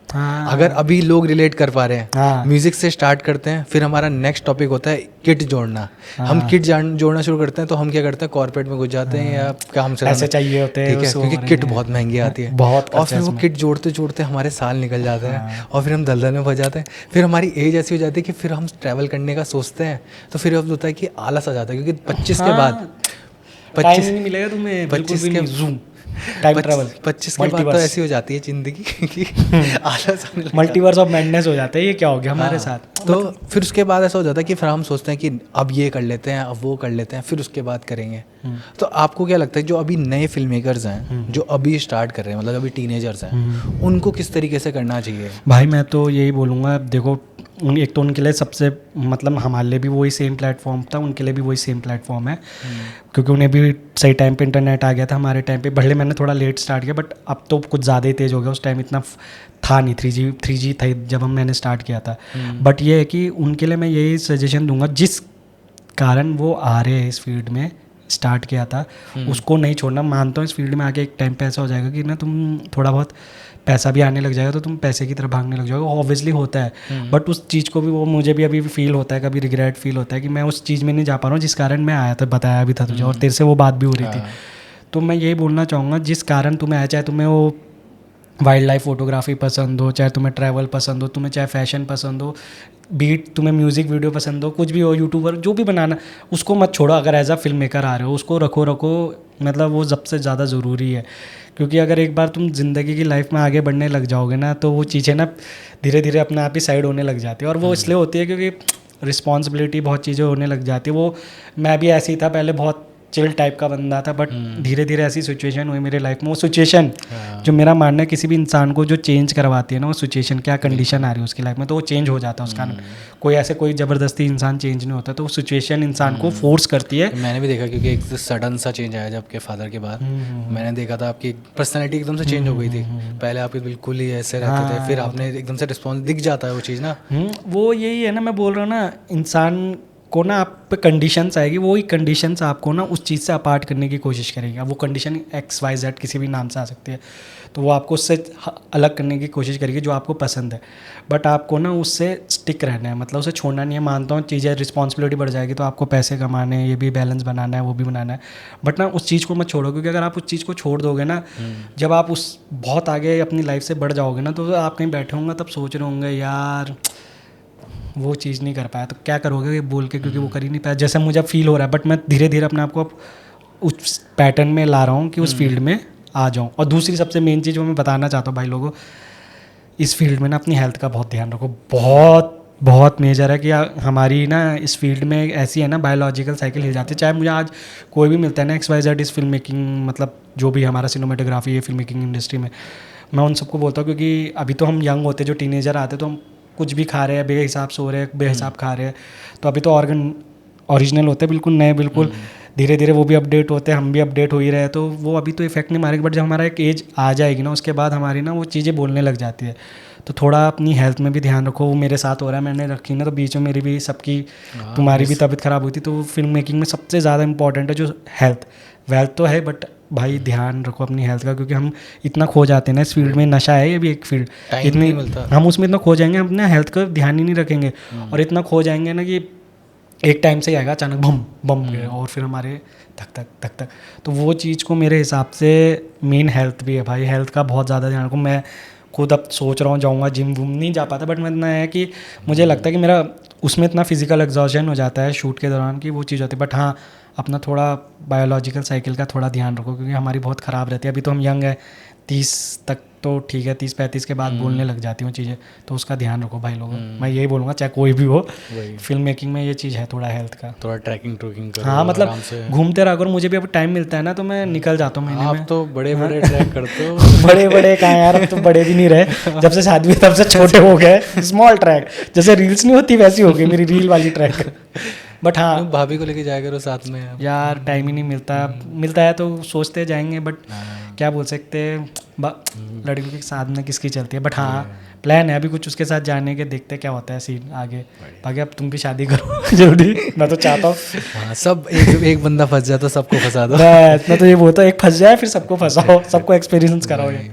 अगर अभी लोग रिलेट कर पा रहे हैं, म्यूज़िक से स्टार्ट करते हैं, फिर हमारा नेक्स्ट टॉपिक होता है किट जोड़ना। हम किट जोड़ना शुरू करते हैं तो हम क्या करते हैं, कॉर्पोरेट में घुस जाते हैं या काम से पैसे चाहिए होते हैं, ठीक है, क्योंकि किट बहुत महंगी आती है बहुत, और फिर वो किट जोड़ते जोड़ते हमारे साल निकल जाते हैं और फिर हम दलदल में फंस जाते हैं। फिर हमारी एज ऐसी हो जाती है कि फिर हम ट्रैवल करने का सोचते हैं, तो फिर अब होता है कि आलस आ जाता है, क्योंकि 25 के बाद 25 नहीं मिलेगा तुम्हें, 25 के जूम टाइम ट्रैवल, 25 के बाद तो ऐसी हो जाती है जिंदगी कि आलस आने लगता है, मल्टीवर्स ऑफ मैडनेस हो जाता है। ये क्या हो गया हमारे साथ? तो फिर उसके बाद ऐसा हो जाता है कि फिर हम सोचते हैं कि अब ये कर लेते हैं, अब वो कर लेते हैं, फिर उसके बाद करेंगे। तो आपको क्या लगता है जो अभी नए फिल्म मेकर्स हैं, जो अभी स्टार्ट कर रहे हैं, मतलब अभी टीनेजर्स हैं, उनको किस तरीके से करना चाहिए? भाई मैं तो यही बोलूँगा, देखो एक तो उनके लिए सबसे मतलब हमारे लिए भी वही सेम प्लेटफॉर्म था, उनके लिए भी वही सेम प्लेटफॉर्म है, क्योंकि उन्हें भी सही टाइम पे इंटरनेट आ गया था। हमारे टाइम पे भले मैंने थोड़ा लेट स्टार्ट किया, बट अब तो कुछ ज़्यादा ही तेज़ हो गया। उस टाइम इतना था नहीं, 3G था जब मैंने स्टार्ट किया था। बट ये है कि उनके लिए मैं यही सजेशन दूंगा, जिस कारण वो आ रहे हैं इस फील्ड में, स्टार्ट किया था उसको नहीं छोड़ना। मानता हूँ इस फील्ड में आके एक टाइम पे ऐसा हो जाएगा कि ना तुम थोड़ा बहुत पैसा भी आने लग जाएगा तो तुम पैसे की तरफ भागने लग जाओगे, ऑब्वियसली होता है। बट उस चीज़ को भी वो मुझे भी अभी फील होता है, कभी रिग्रेट फील होता है कि मैं उस चीज़ में नहीं जा पा रहा हूँ जिस कारण मैं आया था, बताया भी था तुझे, और तेरे से वो बात भी हो रही थी। तो मैं यही बोलना चाहूँगा, जिस कारण तुम्हें आया, चाहे तुम्हें वो वाइल्ड लाइफ फोटोग्राफी पसंद हो, चाहे तुम्हें ट्रैवल पसंद हो, तुम्हें चाहे फैशन पसंद हो, बीट तुम्हें म्यूज़िक वीडियो पसंद हो, कुछ भी हो, यूट्यूबर जो भी बनाना, उसको मत छोड़ो। अगर एज अ फिल्म मेकर आ रहे हो उसको रखो, मतलब वो सबसे ज़्यादा ज़रूरी है। क्योंकि अगर एक बार तुम ज़िंदगी की लाइफ में आगे बढ़ने लग जाओगे ना, तो वो चीज़ें ना धीरे धीरे अपने आप ही साइड होने लग जाती है। और वो इसलिए होती है क्योंकि रिस्पॉन्सिबिलिटी बहुत चीज़ें होने लग जाती है। वो मैं भी ऐसे ही था पहले, बहुत चिल टाइप का बंदा था, बट धीरे धीरे ऐसी सिचुएशन हुई मेरे लाइफ में, वो सिचुएशन जो मेरा मानना है किसी भी इंसान को जो चेंज करवाती है ना, वो सिचुएशन क्या कंडीशन आ रही है उसकी लाइफ में, तो वो चेंज हो जाता है उसका। कोई ऐसे कोई ज़बरदस्ती इंसान चेंज नहीं होता, तो वो सिचुएशन इंसान को फोर्स करती है। मैंने भी देखा, क्योंकि एक सडन सा चेंज आया जब आपके फादर के बाद। मैंने देखा था आपकी पर्सनैलिटी एकदम से चेंज हो गई थी। पहले आप बिल्कुल ही ऐसे रहते थे, फिर आपने एकदम से रिस्पॉन्स दिख जाता है वो चीज़ ना। वो यही है ना, मैं बोल रहा हूँ ना, इंसान को ना आप पे कंडीशंस आएगी, वही कंडीशंस आपको ना उस चीज़ से अपार्ट करने की कोशिश करेगी। अब वो कंडीशन XYZ किसी भी नाम से आ सकती है, तो वो आपको उससे अलग करने की कोशिश करेगी जो आपको पसंद है, बट आपको ना उससे स्टिक रहना है, मतलब उसे छोड़ना नहीं है। मानता हूँ चीज़ें, रिस्पॉन्सिबिलिटी बढ़ जाएगी तो आपको पैसे कमाने हैं, ये भी बैलेंस बनाना है, वो भी बनाना है, बट ना उस चीज़ को मत छोड़ो, क्योंकि अगर आप उस चीज़ को छोड़ दोगे ना, जब आप उस बहुत आगे अपनी लाइफ से बढ़ जाओगे ना, तो आप कहीं बैठे होंगे तब सोच रहे होंगे यार वो चीज़ नहीं कर पाया, तो क्या करोगे ये बोल के, क्योंकि वो कर ही नहीं पाया, जैसे मुझे फील हो रहा है। बट मैं धीरे धीरे अपने आप को उस पैटर्न में ला रहा हूँ कि उस फील्ड में आ जाऊँ। और दूसरी सबसे मेन चीज़ जो मैं बताना चाहता हूँ भाई लोगों, इस फील्ड में ना अपनी हेल्थ का बहुत ध्यान रखो। बहुत बहुत मेजर है कि हमारी ना इस फील्ड में ऐसी है ना, बायोलॉजिकल साइकिल हिल जाती है। चाहे मुझे आज कोई भी मिलता है ना XYZ इस फिल्म मेकिंग, मतलब जो भी हमारा सिनेमेटोग्राफी है फिल्म मेकिंग इंडस्ट्री में, मैं उन सबको बोलता हूँ, क्योंकि अभी तो हम यंग होते, जो टीनेजर आते तो हम कुछ भी खा रहे हैं, बेहिसाब सो रहे हैं, बेहिसाब खा रहे हैं, तो अभी तो ऑर्गन ओरिजिनल होते हैं, बिल्कुल नए, बिल्कुल धीरे धीरे वो भी अपडेट होते हैं, हम भी अपडेट हो ही रहे हैं, तो वो अभी तो इफेक्ट नहीं मारेगा। बट जब हमारा एक एज आ जाएगी ना, उसके बाद हमारी ना वो चीज़ें बोलने लग जाती है, तो थोड़ा अपनी हेल्थ में भी ध्यान रखो। वो मेरे साथ हो रहा है, मैंने रखी ना, तो बीच में मेरी भी सबकी, तुम्हारी भी तबीयत ख़राब हुई थी, तो फिल्म मेकिंग में सबसे ज़्यादा इंपॉर्टेंट है जो हेल्थ। वेल्थ तो है, बट भाई ध्यान रखो अपनी हेल्थ का, क्योंकि हम इतना खो जाते हैं ना इस फील्ड में। नशा है ये भी एक फील्ड, इतनी हम उसमें इतना खो जाएंगे, हम अपने हेल्थ का ध्यान ही नहीं रखेंगे, और इतना खो जाएंगे ना कि एक टाइम से आएगा अचानक बम बम और फिर हमारे धक धक धक धक। तो वो चीज़ को मेरे हिसाब से मेन हेल्थ भी है भाई, हेल्थ का बहुत ज़्यादा ध्यान रखो। मैं खुद अब सोच रहा हूँ जाऊँगा, जिम वूम नहीं जा पाता, बट मैं इतना है कि मुझे लगता है कि मेरा उसमें इतना फिजिकल एग्जॉशन हो जाता है शूट के दौरान कि वो चीज़ होती है। बट हाँ, अपना थोड़ा बायोलॉजिकल साइकिल का थोड़ा ध्यान रखो, क्योंकि हमारी बहुत ख़राब रहती है। अभी तो हम यंग है, 30 तक तो ठीक है, 30-35 के बाद बोलने लग जाती हूँ चीज़ें, तो उसका ध्यान रखो भाई लोगों। मैं यही बोलूँगा, चाहे कोई भी हो, फिल्म मेकिंग में ये चीज़ है थोड़ा हेल्थ का, थोड़ा ट्रैकिंग करो। हाँ, मतलब घूमते रहा करो। मुझे भी अब टाइम मिलता है ना, तो मैं निकल जाता हूँ महीने में। आप तो बड़े बड़े ट्रैक करते हो। बड़े बड़े कहाँ यार, अब तो बड़े भी नहीं रहे, जब से शादी हुई तब से छोटे हो गए। स्मॉल ट्रैक, जैसे रील्स नहीं होती वैसी हो गई मेरी रील वाली ट्रैक। बट हाँ, भाभी को लेके जाया करो साथ में यार, टाइम ही नहीं मिलता है तो सोचते जाएंगे, बट क्या बोल सकते हैं, लड़कियों के साथ में किसकी चलती है। बट हाँ, प्लान है अभी कुछ उसके साथ जाने के, देखते क्या होता है सीन आगे। बाकी अब तुम भी शादी करो जल्दी, मैं तो चाहता हूँ। हाँ, सब एक बंदा फंस जाए तो सबको फंसा दो। मैं तो ये बोलता हूँ, एक फंस जाए फिर सबको फंसाओ, सबको एक्सपीरियंस कराओ। ये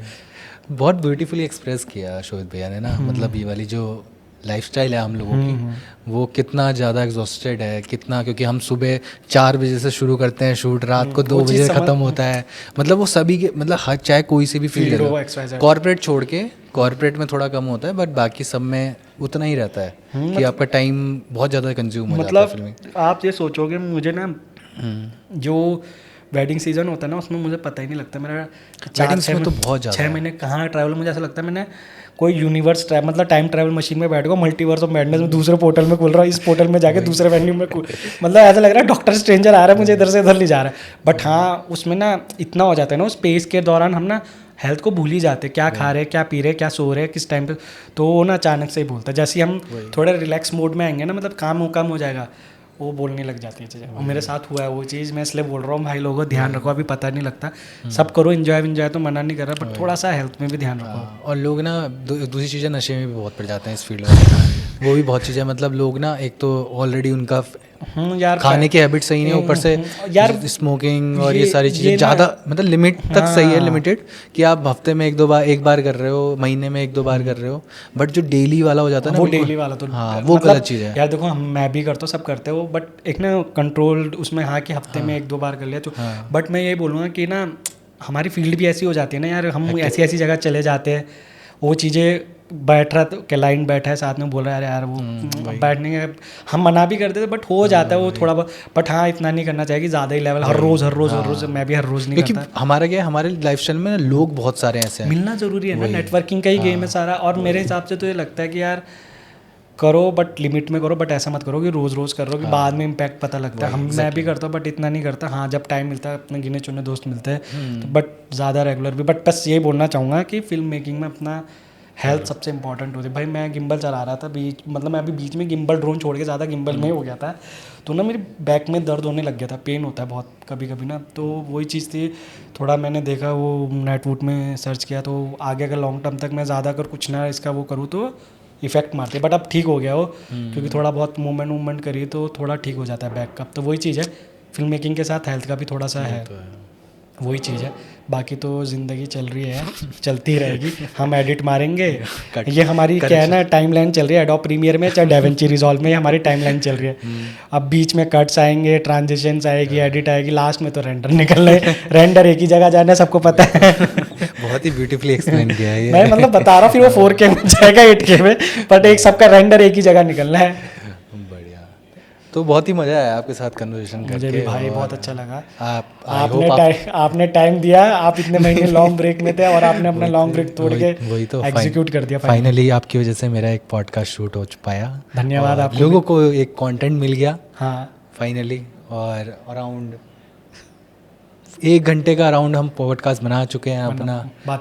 बहुत ब्यूटीफुली एक्सप्रेस किया शोभित भैया ने ना, मतलब ये वाली जो लाइफस्टाइल है हम लोगों की, वो कितना ज़्यादा एग्जॉस्टेड है, कितना, क्योंकि हम सुबह 4 बजे से शुरू करते हैं शूट, रात को 2 बजे ख़त्म होता है। मतलब वो सभी के, मतलब हर, चाहे कोई से भी फील्ड हो, कॉर्पोरेट छोड़ के, कॉर्पोरेट में थोड़ा कम होता है, बट बाकी सब में उतना ही रहता है कि आपका टाइम बहुत ज़्यादा कंज्यूम हो जाता है फिल्मिंग। आप ये सोचोगे, मुझे ना जो वेडिंग सीजन होता है ना, उसमें मुझे पता ही नहीं लगता मेरा 4-6 तो बहुत ज़्यादा 6 महीने कहाँ ट्रैवल। मुझे ऐसा लगता है मैंने कोई यूनिवर्स मतलब टाइम ट्रैवल मशीन में बैठ गया, मल्टीवर्स ऑफ मैडनेस में दूसरे पोर्टल में खुल रहा है, इस पोर्टल में जाके दूसरे वेन्यू में मतलब ऐसा लग रहा है डॉक्टर स्ट्रेंजर आ रहा है, मुझे इधर से इधर ले जा रहा है। बट हाँ, उसमें ना इतना हो जाता है ना, उस स्पेस के दौरान हम ना हेल्थ को भूल ही जाते, क्या खा रहे हैं, क्या पी रहे हैं, क्या सो रहे हैं, किस टाइम पे, तो वो ना अचानक से ही बोलता है। जैसे हम थोड़े रिलैक्स मोड में आएंगे ना, मतलब काम कम हो जाएगा, वो बोलने लग जाती है चीज़ें। और मेरे साथ हुआ है वो चीज़, मैं इसलिए बोल रहा हूँ भाई लोगों, ध्यान रखो। अभी पता नहीं लगता, सब करो, एंजॉय तो मना नहीं कर रहा, बट थोड़ा सा हेल्थ में भी ध्यान रखो। और लोग ना दूसरी चीज़ें नशे में भी बहुत पड़ जाते हैं इस फील्ड में, वो भी बहुत चीज़ें, मतलब लोग ना एक तो ऑलरेडी उनका यार खाने की हैबिट सही नहीं है, ऊपर से यार स्मोकिंग और ये सारी चीज़ें ज़्यादा, मतलब लिमिट तक सही है, लिमिटेड, कि आप हफ्ते में एक बार कर रहे हो, महीने में 1-2 बार कर रहे हो, बट जो डेली वाला हो जाता है ना, वो डेली वाला तो हाँ, वो गलत चीज़ है यार। देखो, मैं भी करता हूँ, सब करते हो, बट एक ना कंट्रोल्ड उसमें, हाँ, कि हफ्ते में 1-2 बार कर लिया तो। बट मैं ये बोलूँगा कि ना हमारी फील्ड भी ऐसी हो जाती है ना यार, हम ऐसी ऐसी जगह चले जाते हैं, वो चीज़ें बैठ रहा तो क्लाइंट बैठा है साथ में, बोल रहा है यार वो बैठने के, हम मना भी करते थे, बट हो जाता है वो थोड़ा बहुत। बट हाँ, इतना नहीं करना चाहिए कि ज़्यादा ही लेवल, हर रोज़ मैं भी हर रोज़ नहीं करता। हमारा क्या है, हमारे लाइफस्टाइल में लोग बहुत सारे ऐसे हैं, मिलना ज़रूरी है ना, नेटवर्किंग का ही गेम है सारा। और मेरे हिसाब से तो ये लगता है कि यार करो बट लिमिट में करो, बट ऐसा मत करो कि रोज़ रोज़ कर रहे हो कि बाद में इम्पैक्ट पता लगता है। मैं भी करता हूँ बट इतना नहीं करता। हाँ, जब टाइम मिलता है अपने गिने चुने दोस्त मिलते हैं तो, बट ज़्यादा रेगुलर भी। बट बस ये बोलना चाहूँगा कि फिल्म मेकिंग में अपना हेल्थ सबसे इंपॉर्टेंट होती है भाई। मैं गिम्बल चला रहा था मतलब मैं अभी बीच में गिम्बल ड्रोन छोड़ के ज़्यादा गिम्बल में हो गया था, तो ना मेरी बैक में दर्द होने लग गया था, पेन होता है बहुत कभी कभी ना। तो वही चीज़ थी, थोड़ा मैंने देखा वो नेट वूट में सर्च किया, तो आगे अगर लॉन्ग टर्म तक मैं ज़्यादा अगर कुछ ना इसका वो करूँ तो इफेक्ट मारते। बट अब ठीक हो गया वो, क्योंकि थोड़ा बहुत मूवमेंट करी तो थोड़ा ठीक हो जाता है बैक का। तो वही चीज़ है, फिल्म मेकिंग के साथ हेल्थ का भी थोड़ा सा है, वही चीज़ है। बाकी तो ज़िंदगी चल रही है, चलती रहेगी। हम एडिट मारेंगे, ये हमारी क्या है ना टाइम लाइन चल रही है एडोब प्रीमियर में चाहे डेविंची रिजॉल्व में, ये हमारी टाइम लाइन चल रही है। अब बीच में कट्स आएंगे, ट्रांजिशंस आएगी, एडिट आएगी, लास्ट में तो रेंडर निकल रहे। रेंडर एक ही जगह जाना है, सबको पता है। बहुत ही ब्यूटीफुली एक्सप्लेन किया है ये। मैं मतलब बता रहा हूँ, फिर वो 4K में जाएगा 8K में, बट एक सबका रेंडर एक ही जगह निकलना है। बढ़िया। तो बहुत ही मज़ा आया आपके साथ कन्वर्सेशन करके। मुझे भी भाई बहुत अच्छा लगा। आप आपने टाइम दिया, आप इतने महीने लॉन्ग ब्रेक में थे और आपने अपना लॉन्ग ब्रेक तोड़ के वही तो एग्जीक्यूट कर दिया। फाइनली आपकी वजह से मेरा एक पॉडकास्ट शूट हो पाया। धन्यवाद आपको। लोगों को एक कंटेंट मिल गया हाँ फाइनली, और अराउंड 1 घंटे का अराउंड हम पॉडकास्ट बना चुके हैं अपना,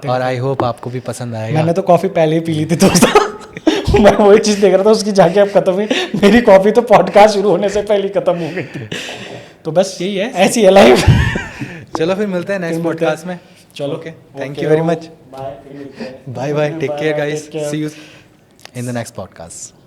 और आई होप आपको भी पसंद आएगा। मैंने तो कॉफ़ी पहले ही पी ली थी दोस्तों। मैं वही चीज़ देख रहा था, उसकी जाके अब खत्म हुई। मेरी कॉफ़ी तो पॉडकास्ट शुरू होने से पहले खत्म हो गई थी। तो बस यही है, ऐसी है लाइफ। चलो फिर मिलते हैं नेक्स्ट पॉडकास्ट में। चलो, okay, thank you very much. Bye bye, take care guys, see you in the next podcast.